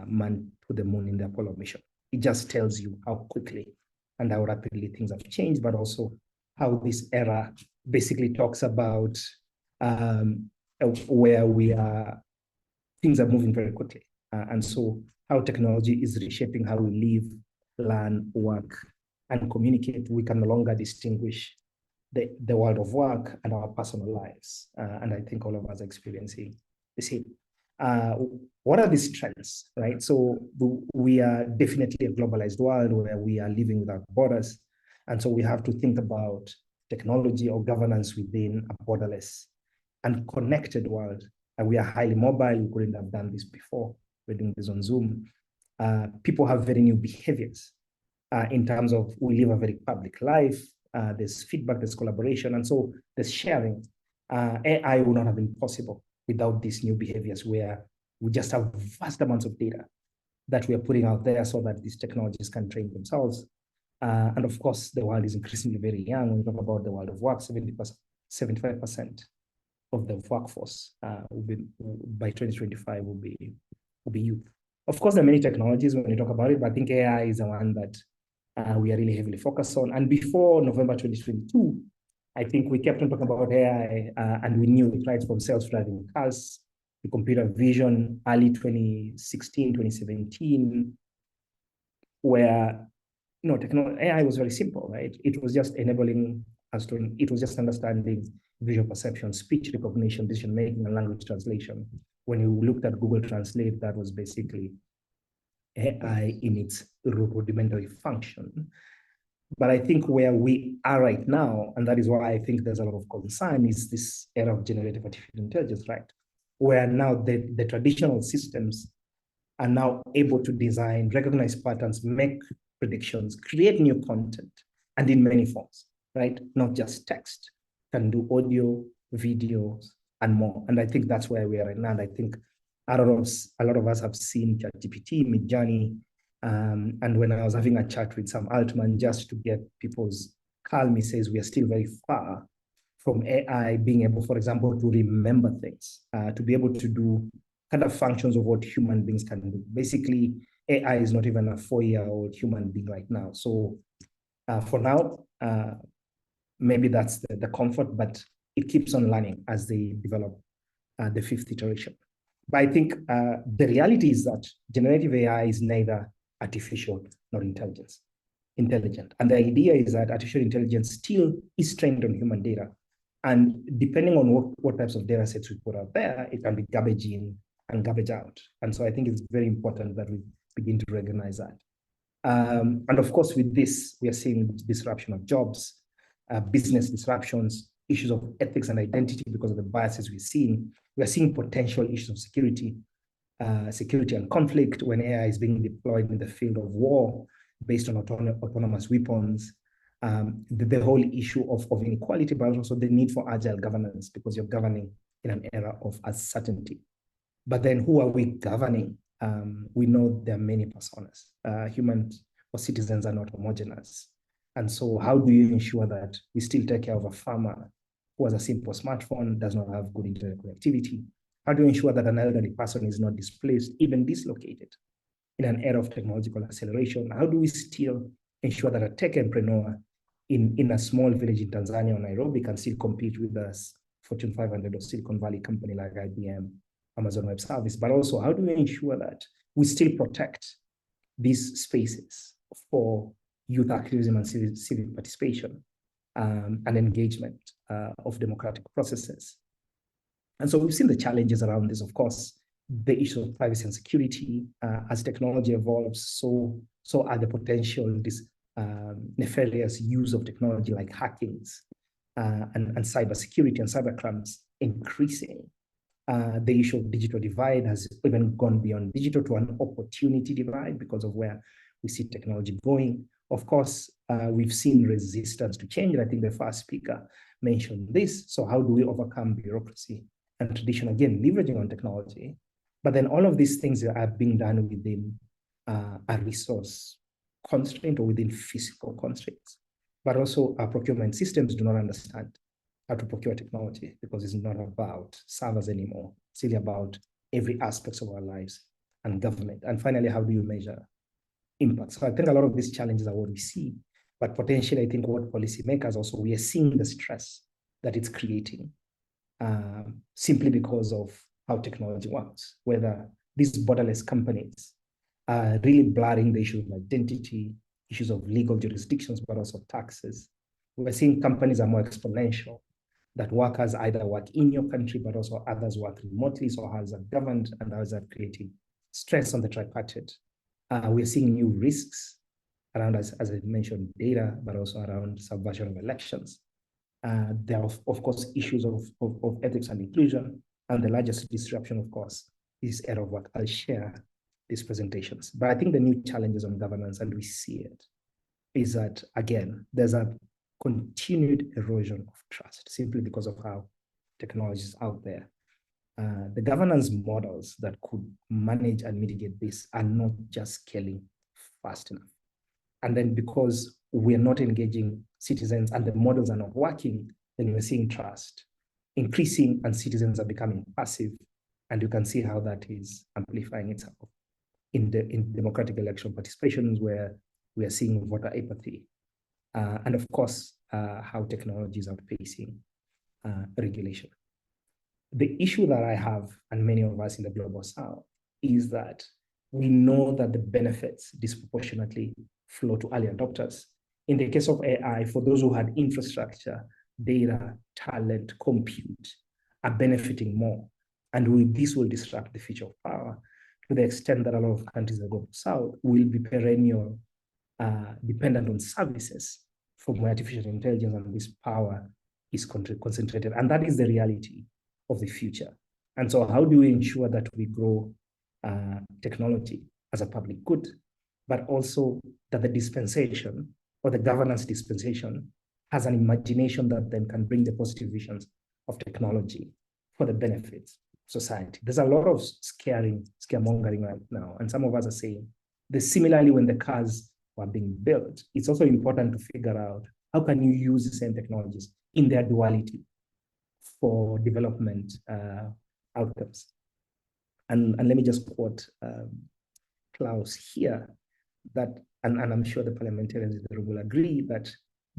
man to the moon in the Apollo mission. It just tells you how quickly and how rapidly things have changed, but also how this era basically talks about where we are, things are moving very quickly. And so how technology is reshaping how we live, learn, work, and communicate, we can no longer distinguish the world of work and our personal lives. And I think all of us are experiencing the same. What are these trends, right? So we are definitely a globalized world where we are living without borders. And so we have to think about technology or governance within a borderless and connected world. And we are highly mobile. We couldn't have done this before. We're doing this on Zoom. People have very new behaviors in terms of we live a very public life. There's feedback, there's collaboration, and so there's sharing. AI would not have been possible without these new behaviors where we just have vast amounts of data that we are putting out there so that these technologies can train themselves. And of course, the world is increasingly very young. When we talk about the world of work, 75% of the workforce will be, by 2025 will be youth. Of course, there are many technologies when we talk about it, but I think AI is the one that we are really heavily focused on. And before November 2022, I think we kept on talking about AI and we knew it, right, from self-driving cars to computer vision, early 2016, 2017, where AI was very simple, right? It was just enabling us to, it was just understanding visual perception, speech recognition, decision making, and language translation. When you looked at Google Translate, that was basically AI in its rudimentary function. But I think where we are right now, and that is why I think there's a lot of concern, is this era of generative artificial intelligence, right? Where now the traditional systems are now able to design, recognize patterns, make predictions, create new content, and in many forms, right? Not just text, can do audio, videos, and more. And I think that's where we are right now. And I think a lot of us have seen ChatGPT, Midjourney, and when I was having a chat with Sam Altman, just to get people's calm, he says we are still very far from AI being able, for example, to remember things, to be able to do kind of functions of what human beings can do. Basically, AI is not even a 4-year-old human being right now. So for now, maybe that's the comfort, but it keeps on learning as they develop the 5th iteration. But I think the reality is that generative AI is neither artificial nor intelligent. And the idea is that artificial intelligence still is trained on human data. And depending on what types of data sets we put out there, it can be garbage in and garbage out. And so I think it's very important that we begin to recognize that. And of course, with this, we are seeing disruption of jobs, business disruptions, issues of ethics and identity because of the biases we're seeing. We are seeing potential issues of security and conflict when AI is being deployed in the field of war based on autonomous weapons. The whole issue of inequality, but also the need for agile governance because you're governing in an era of uncertainty. But then who are we governing? We know there are many personas. Humans or citizens are not homogeneous. And so how do you ensure that we still take care of a farmer who has a simple smartphone, does not have good internet connectivity? How do you ensure that an elderly person is not displaced, even dislocated in an era of technological acceleration? How do we still ensure that a tech entrepreneur in a small village in Tanzania or Nairobi can still compete with a Fortune 500 or Silicon Valley company like IBM, Amazon Web Service? But also, how do we ensure that we still protect these spaces for youth activism and civic participation and engagement of democratic processes? And so we've seen the challenges around this, of course, the issue of privacy and security. As technology evolves, so are the potential nefarious use of technology like hackings and cybersecurity and cybercrimes increasing. The issue of digital divide has even gone beyond digital to an opportunity divide because of where we see technology going. Of course, we've seen resistance to change, and I think the first speaker mentioned this. So how do we overcome bureaucracy and tradition, again, leveraging on technology? But then all of these things are being done within a resource constraint or within physical constraints. But also our procurement systems do not understand how to procure technology because it's not about servers anymore. It's really about every aspect of our lives and government. And finally, how do you measure impact? So I think a lot of these challenges are what we see, but potentially I think what policymakers also, we are seeing the stress that it's creating simply because of how technology works, whether these borderless companies are really blurring the issue of identity, issues of legal jurisdictions, but also taxes. We're seeing companies are more exponential, that workers either work in your country, but also others work remotely, so others are governed and others are creating stress on the tripartite. We're seeing new risks around, as I mentioned, data, but also around subversion of elections. There are, of course, issues of ethics and inclusion, and the largest disruption, of course, is era of work. I'll share these presentations. But I think the new challenges on governance, and we see it, is that, again, there's a continued erosion of trust simply because of how technology is out there. The governance models that could manage and mitigate this are not just scaling fast enough. And then because we're not engaging citizens and the models are not working, then we're seeing trust increasing and citizens are becoming passive. And you can see how that is amplifying itself in democratic election participations, where we are seeing voter apathy. And of course, how technology is outpacing regulation. The issue that I have, and many of us in the Global South, is that we know that the benefits disproportionately flow to early adopters. In the case of AI, for those who had infrastructure, data, talent, compute, are benefiting more. And this will disrupt the future of power to the extent that a lot of countries in the Global South will be perennial dependent on services from where artificial intelligence and this power is concentrated. And that is the reality of the future. And so how do we ensure that we grow technology as a public good, but also that the dispensation or the governance dispensation has an imagination that then can bring the positive visions of technology for the benefits of society? There's a lot of scaremongering right now. And some of us are saying that similarly, when the cars were being built, it's also important to figure out how can you use the same technologies in their duality for development outcomes. And let me just quote Klaus here, that, and I'm sure the parliamentarians in the room will agree, that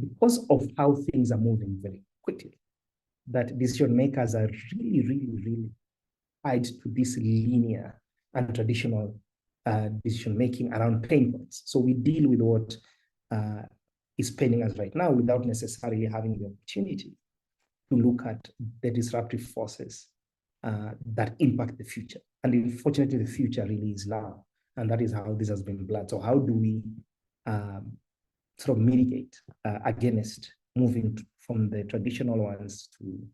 because of how things are moving very quickly, that decision makers are really tied to this linear and traditional decision making around pain points. So we deal with what is paining us right now without necessarily having the opportunity to look at the disruptive forces that impact the future. And unfortunately, the future really is now. And that is how this has been blurred. So how do we sort of mitigate against moving from the traditional ones to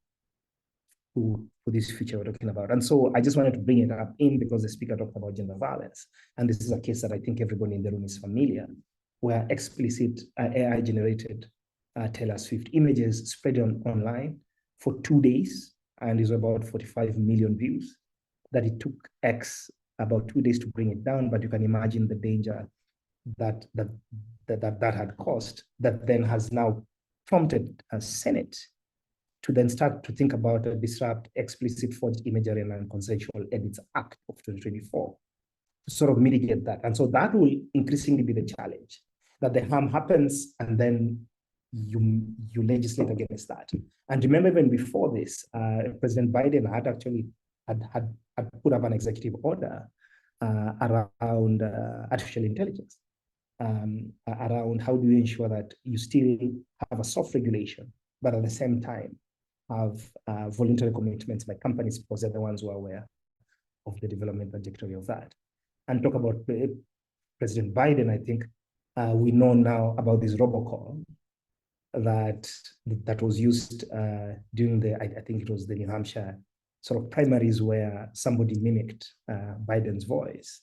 this future we're talking about? And so I just wanted to bring it up because the speaker talked about gender violence. And this is a case that I think everybody in the room is familiar, where explicit AI-generated Taylor Swift images spread online for 2 days, and is about 45 million views, that it took X about 2 days to bring it down. But you can imagine the danger that had caused, that then has now prompted a Senate to then start to think about a Disrupt Explicit Forged Imagery and Non-Consensual Edits Act of 2024 to sort of mitigate that. And so that will increasingly be the challenge, that the harm happens and then you legislate against that. And remember, even before this, President Biden had actually had put up an executive order around artificial intelligence, around how do you ensure that you still have a soft regulation, but at the same time have voluntary commitments by companies, because they're the ones who are aware of the development trajectory of that. And talk about President Biden, I think we know now about this robocall that was used during I think it was the New Hampshire sort of primaries, where somebody mimicked Biden's voice.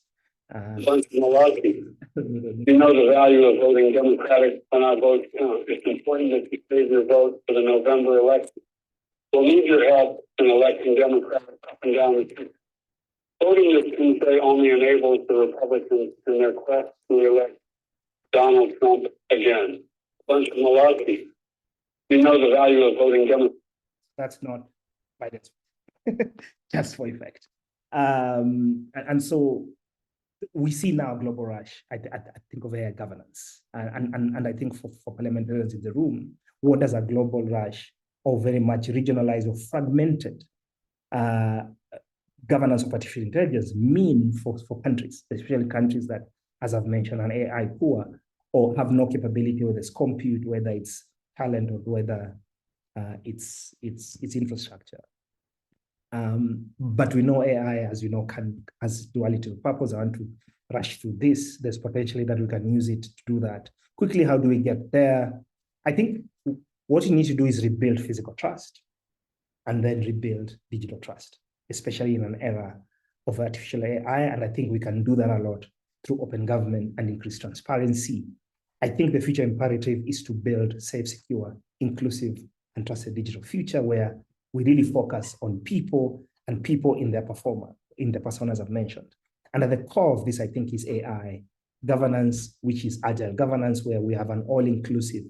Malarkey. You know the value of voting Democratic when our votes count. It's important that you save your vote for the November election. We'll need your help in electing Democrats up and down the state. Voting this Tuesday only enables the Republicans in their quest to elect Donald Trump again. Bunch of malarkey. You know the value of voting Democrats. That's not Biden's, just for effect. And so we see now a global rush, I think, of AI governance. And I think for parliamentarians in the room, what does a global rush or very much regionalized or fragmented governance of artificial intelligence mean for countries, especially countries that, as I've mentioned, are AI poor, or have no capability, whether it's compute, whether it's talent, or whether it's infrastructure. But we know AI, as you know, has duality of purpose. I want to rush through this. There's potentially that we can use it to do that. Quickly, how do we get there? I think what you need to do is rebuild physical trust and then rebuild digital trust, especially in an era of artificial AI. And I think we can do that a lot through open government and increased transparency. I think the future imperative is to build safe, secure, inclusive, and trusted digital future where we really focus on people and people in their personas I've mentioned. And at the core of this, I think, is AI governance, which is agile governance, where we have an all-inclusive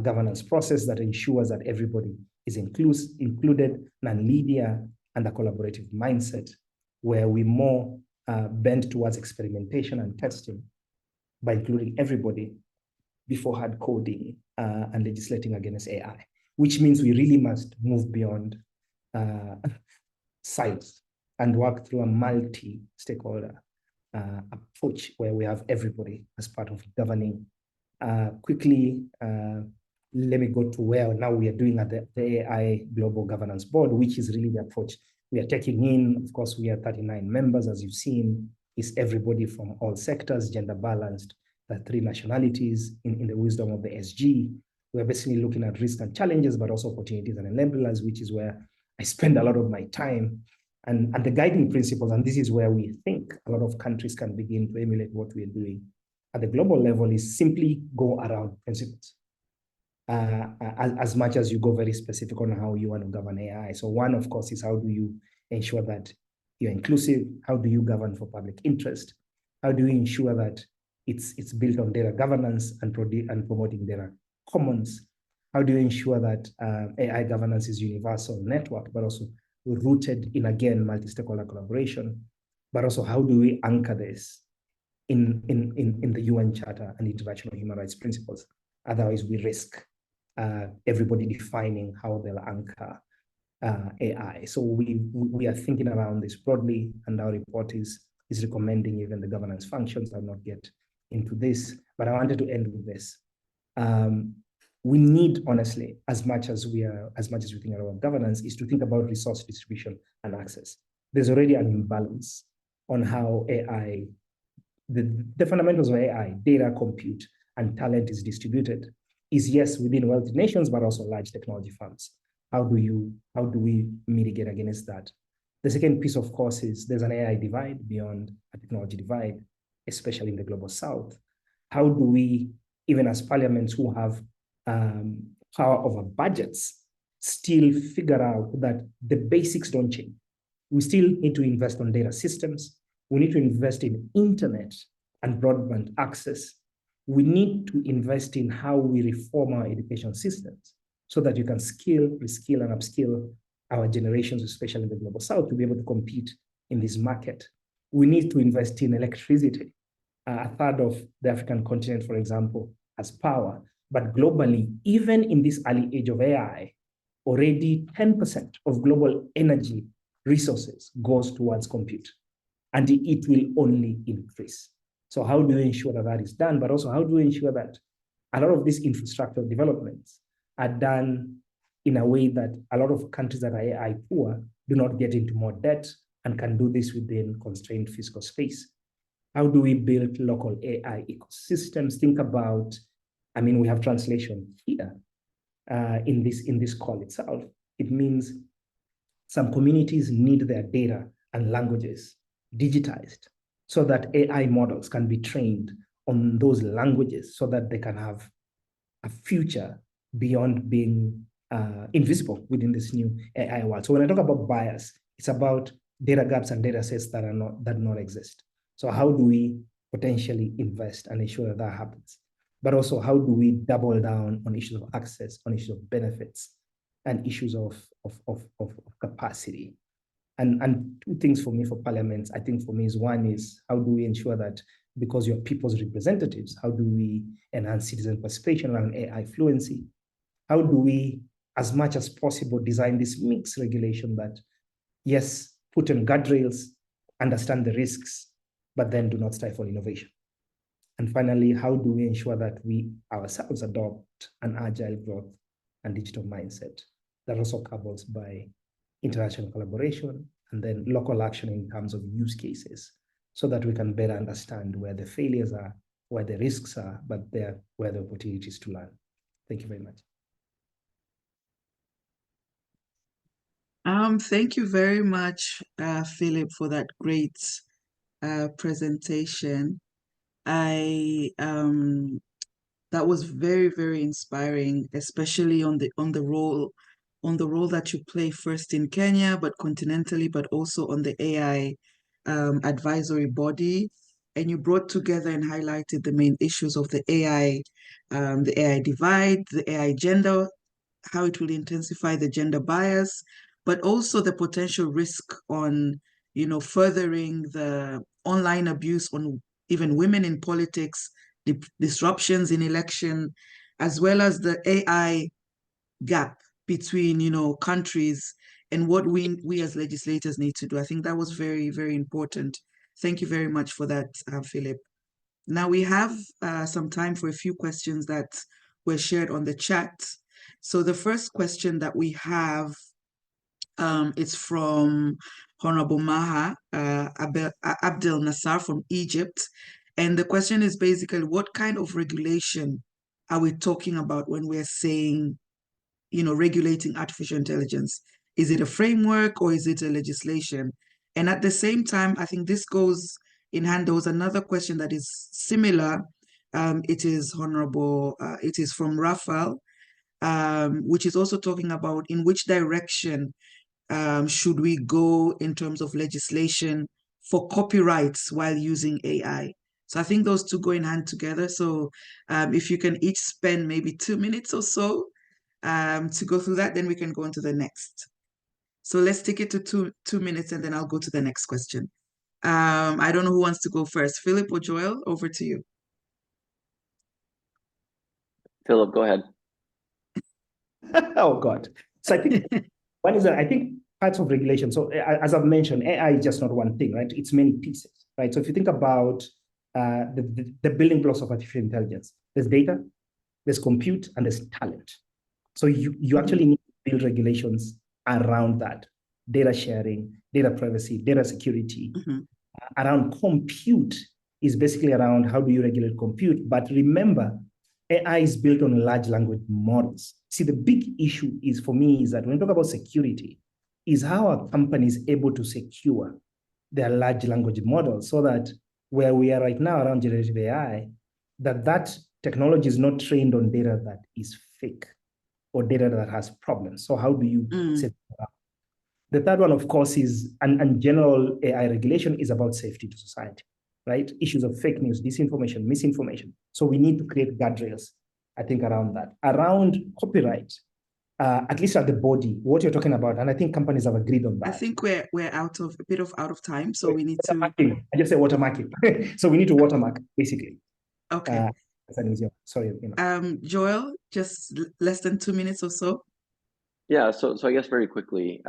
governance process that ensures that everybody is included, non-linear, and a collaborative mindset, where we more bend towards experimentation and testing by including everybody before hard coding and legislating against AI, which means we really must move beyond silos and work through a multi-stakeholder approach where we have everybody as part of governing. Quickly, let me go to where now we are doing at the AI Global Governance Board, which is really the approach we are taking in. Of course, we are 39 members, as you've seen, is everybody from all sectors, gender balanced, the 3 nationalities in the wisdom of the SG. We're basically looking at risk and challenges, but also opportunities and enablers, which is where I spend a lot of my time. And the guiding principles, and this is where we think a lot of countries can begin to emulate what we are doing at the global level, is simply go around principles. As much as you go very specific on how you want to govern AI. So one, of course, is how do you ensure that you're inclusive? How do you govern for public interest? How do you ensure that it's built on data governance and promoting data commons? How do you ensure that AI governance is universal network, but also rooted in, again, multi-stakeholder collaboration? But also, how do we anchor this in the UN Charter and international human rights principles? Otherwise, we risk everybody defining how they'll anchor AI. So we are thinking around this broadly, and our report is recommending even the governance functions. I'll not get into this, but I wanted to end with this. We need, honestly, as much as we think about governance, is to think about resource distribution and access. There's already an imbalance on how AI, the fundamentals of AI, data, compute, and talent is distributed. Is yes within wealthy nations, but also large technology firms. How do we mitigate against that? The second piece, of course, is there's an AI divide beyond a technology divide, especially in the global south. How do we, even as parliaments who have power over budgets, still figure out that the basics don't change? We still need to invest on data systems. We need to invest in internet and broadband access. We need to invest in how we reform our education systems so that you can skill, reskill, and upskill our generations, especially in the global south, to be able to compete in this market. We need to invest in electricity. A third of the African continent, for example, has power. But globally, even in this early age of AI, already 10% of global energy resources goes towards compute, and it will only increase. So how do we ensure that that is done? But also, how do we ensure that a lot of these infrastructure developments are done in a way that a lot of countries that are AI poor do not get into more debt and can do this within constrained fiscal space? How do we build local AI ecosystems? Think about, I mean, we have translation here in this call itself. It means some communities need their data and languages digitized so that AI models can be trained on those languages so that they can have a future beyond being invisible within this new AI world. So when I talk about bias, it's about data gaps and data sets that not exist. So how do we potentially invest and ensure that happens? But also, how do we double down on issues of access, on issues of benefits, and issues of capacity? And two things for me for parliaments, I think for me is one is how do we ensure that because you're people's representatives, how do we enhance citizen participation around AI fluency? How do we, as much as possible, design this mixed regulation that, yes, put in guardrails, understand the risks, but then do not stifle innovation? And finally, how do we ensure that we ourselves adopt an agile growth and digital mindset that also covers by international collaboration and then local action in terms of use cases, so that we can better understand where the failures are, where the risks are, but where the opportunities to learn. Thank you very much. Thank you very much, Philip, for that great presentation. That was very, very inspiring, especially on the role that you play first in Kenya, but continentally, but also on the AI advisory body. And you brought together and highlighted the main issues of the AI divide, the AI gender, how it will intensify the gender bias, but also the potential risk on, furthering the online abuse on even women in politics, disruptions in election, as well as the AI gap between, countries and what we as legislators need to do. I think that was very, very important. Thank you very much for that, Philip. Now we have some time for a few questions that were shared on the chat. So the first question that we have is from Honorable Maha Abdel Nassar from Egypt. And the question is basically, what kind of regulation are we talking about when we're saying, regulating artificial intelligence? Is it a framework or is it a legislation? And at the same time, I think this goes in hand. There was another question that is similar. It is from Raphael, which is also talking about in which direction should we go in terms of legislation for copyrights while using AI? So I think those two go in hand together. So if you can each spend maybe 2 minutes or so to go through that, then we can go on to the next. So let's take it to two minutes and then I'll go to the next question. I don't know who wants to go first, Philip or Joel, over to you. Philip, go ahead. Oh God. So I think one is that I think parts of regulation. So as I've mentioned, AI is just not one thing, right? It's many pieces, right? So if you think about the building blocks of artificial intelligence, there's data, there's compute, and there's talent. So you actually need to build regulations around that. Data sharing, data privacy, data security. Around compute is basically around how do you regulate compute. But remember, AI is built on large language models. See, the big issue is for me is that when we talk about security, is how are companies able to secure their large language models so that where we are right now around generative AI, that technology is not trained on data that is fake or data that has problems. So how do you set that up? The third one, of course, is, and general AI regulation is about safety to society, right? Issues of fake news, disinformation, misinformation. So we need to create guardrails, I think, around that. Around copyright, at least at the body, what you're talking about, and I think companies have agreed on that. I think we're out of time, so we need to. I just say watermarking. So we need to watermark, basically. Okay. Sorry. Joel, just less than 2 minutes or so. Yeah, so I guess very quickly,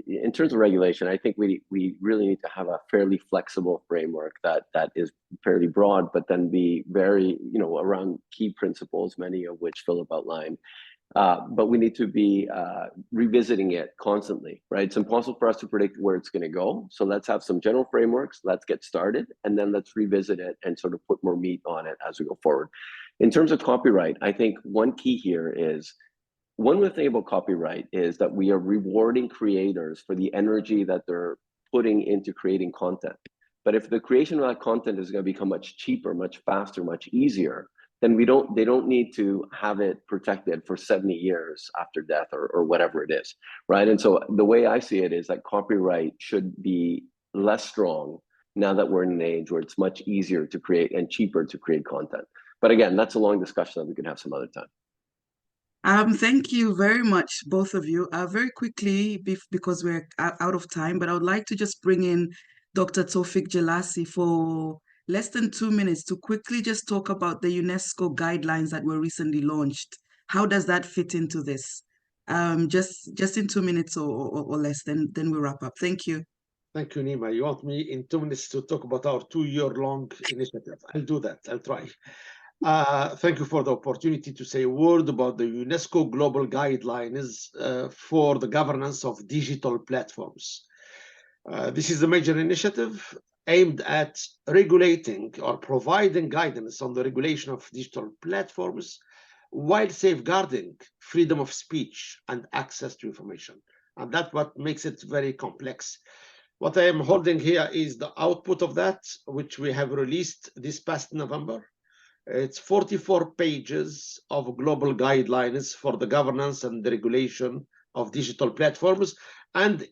in terms of regulation, I think we really need to have a fairly flexible framework that is fairly broad, but then be very, around key principles, many of which Philip outlined. But we need to be revisiting it constantly, right? It's impossible for us to predict where it's going to go. So let's have some general frameworks, let's get started, and then let's revisit it and sort of put more meat on it as we go forward. In terms of copyright, I think one key here is, one good thing about copyright is that we are rewarding creators for the energy that they're putting into creating content. But if the creation of that content is going to become much cheaper, much faster, much easier, then they don't need to have it protected for 70 years after death or whatever it is, right? And so the way I see it is that copyright should be less strong now that we're in an age where it's much easier to create and cheaper to create content. But again, that's a long discussion that we could have some other time. Thank you very much, both of you. Very quickly, because we're out of time, but I would like to just bring in Dr. Tawfik Jelassi for less than 2 minutes to quickly just talk about the UNESCO guidelines that were recently launched. How does that fit into this? Just in 2 minutes or less, then we'll wrap up. Thank you. Thank you, Neema. You want me in 2 minutes to talk about our 2-year-long initiative? I'll do that. I'll try. Thank you for the opportunity to say a word about the UNESCO Global Guidelines for the governance of digital platforms. This is a major initiative aimed at regulating or providing guidance on the regulation of digital platforms while safeguarding freedom of speech and access to information. And that's what makes it very complex. What I am holding here is the output of that, which we have released this past November. It's 44 pages of global guidelines for the governance and the regulation of digital platforms. And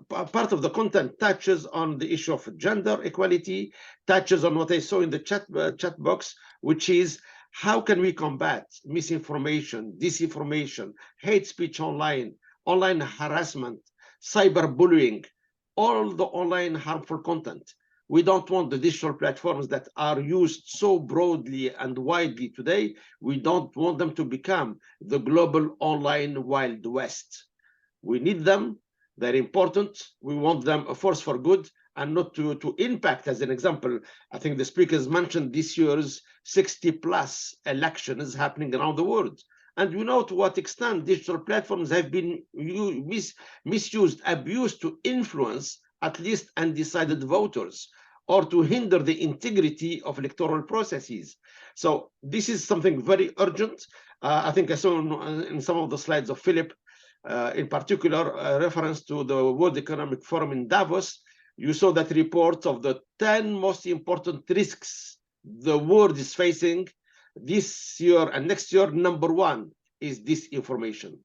part of the content touches on the issue of gender equality, touches on what I saw in the chat box, which is how can we combat misinformation, disinformation, hate speech online, online harassment, cyberbullying, all the online harmful content. We don't want the digital platforms that are used so broadly and widely today. We don't want them to become the global online Wild West. We need them. They're important. We want them a force for good and not to impact. As an example, I think the speakers mentioned this year's 60+ elections happening around the world. And we know to what extent digital platforms have been misused, abused to influence at least undecided voters or to hinder the integrity of electoral processes. So this is something very urgent. I think I saw in some of the slides of Philip, in particular, reference to the World Economic Forum in Davos. You saw that report of the 10 most important risks the world is facing this year and next year. Number one is disinformation,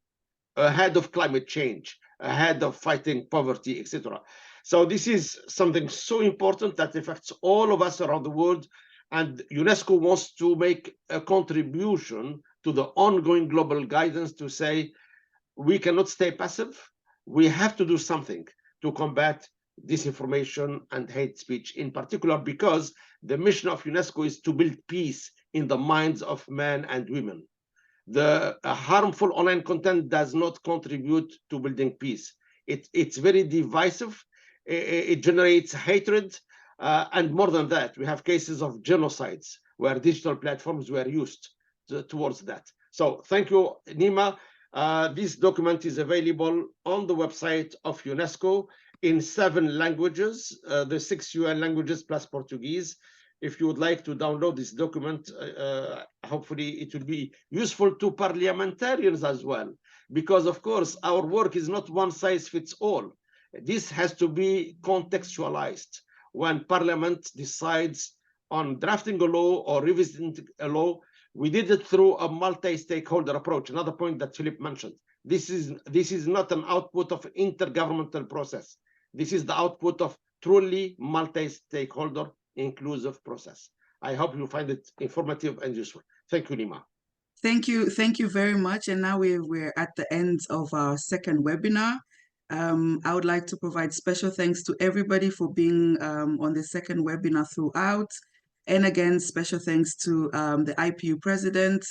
ahead of climate change, ahead of fighting poverty, etc. So this is something so important that affects all of us around the world, and UNESCO wants to make a contribution to the ongoing global guidance to say we cannot stay passive. We have to do something to combat disinformation and hate speech in particular, because the mission of UNESCO is to build peace in the minds of men and women. The harmful online content does not contribute to building peace. It's very divisive. It generates hatred. And more than that, we have cases of genocides where digital platforms were used towards that. So thank you, Neema. This document is available on the website of UNESCO in 7 languages, the 6 UN languages plus Portuguese. If you would like to download this document, hopefully it will be useful to parliamentarians as well, because of course our work is not one size fits all. This has to be contextualized. When Parliament decides on drafting a law or revisiting a law, we did it through a multi-stakeholder approach. Another point that Philip mentioned. This is not an output of intergovernmental process. This is the output of truly multi-stakeholder inclusive process. I hope you find it informative and useful. Thank you, Neema. Thank you very much. And now we're at the end of our second webinar. I would like to provide special thanks to everybody for being on the second webinar throughout. And again, special thanks to the IPU president,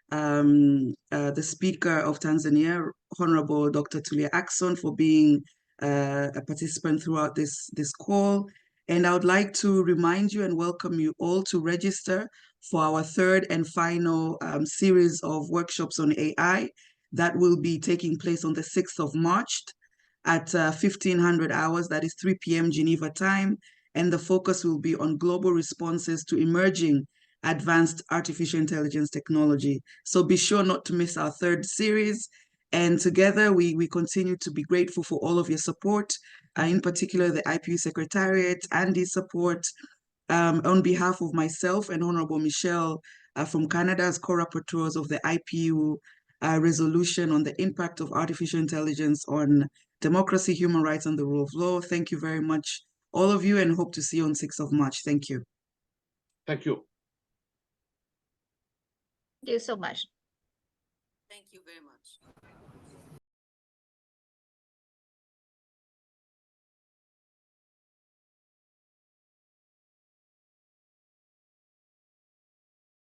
the speaker of Tanzania, Honorable Dr. Tulia Ackson, for being a participant throughout this call. And I would like to remind you and welcome you all to register for our third and final series of workshops on AI that will be taking place on the 6th of March at 1500 hours, that is 3 p.m. Geneva time. And the focus will be on global responses to emerging advanced artificial intelligence technology. So be sure not to miss our third series. And together we continue to be grateful for all of your support, in particular the IPU Secretariat, Andy's support, on behalf of myself and Honorable Michelle from Canada as co-rapporteurs of the IPU resolution on the impact of artificial intelligence on democracy, human rights, and the rule of law. Thank you very much, all of you, and hope to see you on 6th of March. Thank you. Thank you. Thank you so much. Thank you very much.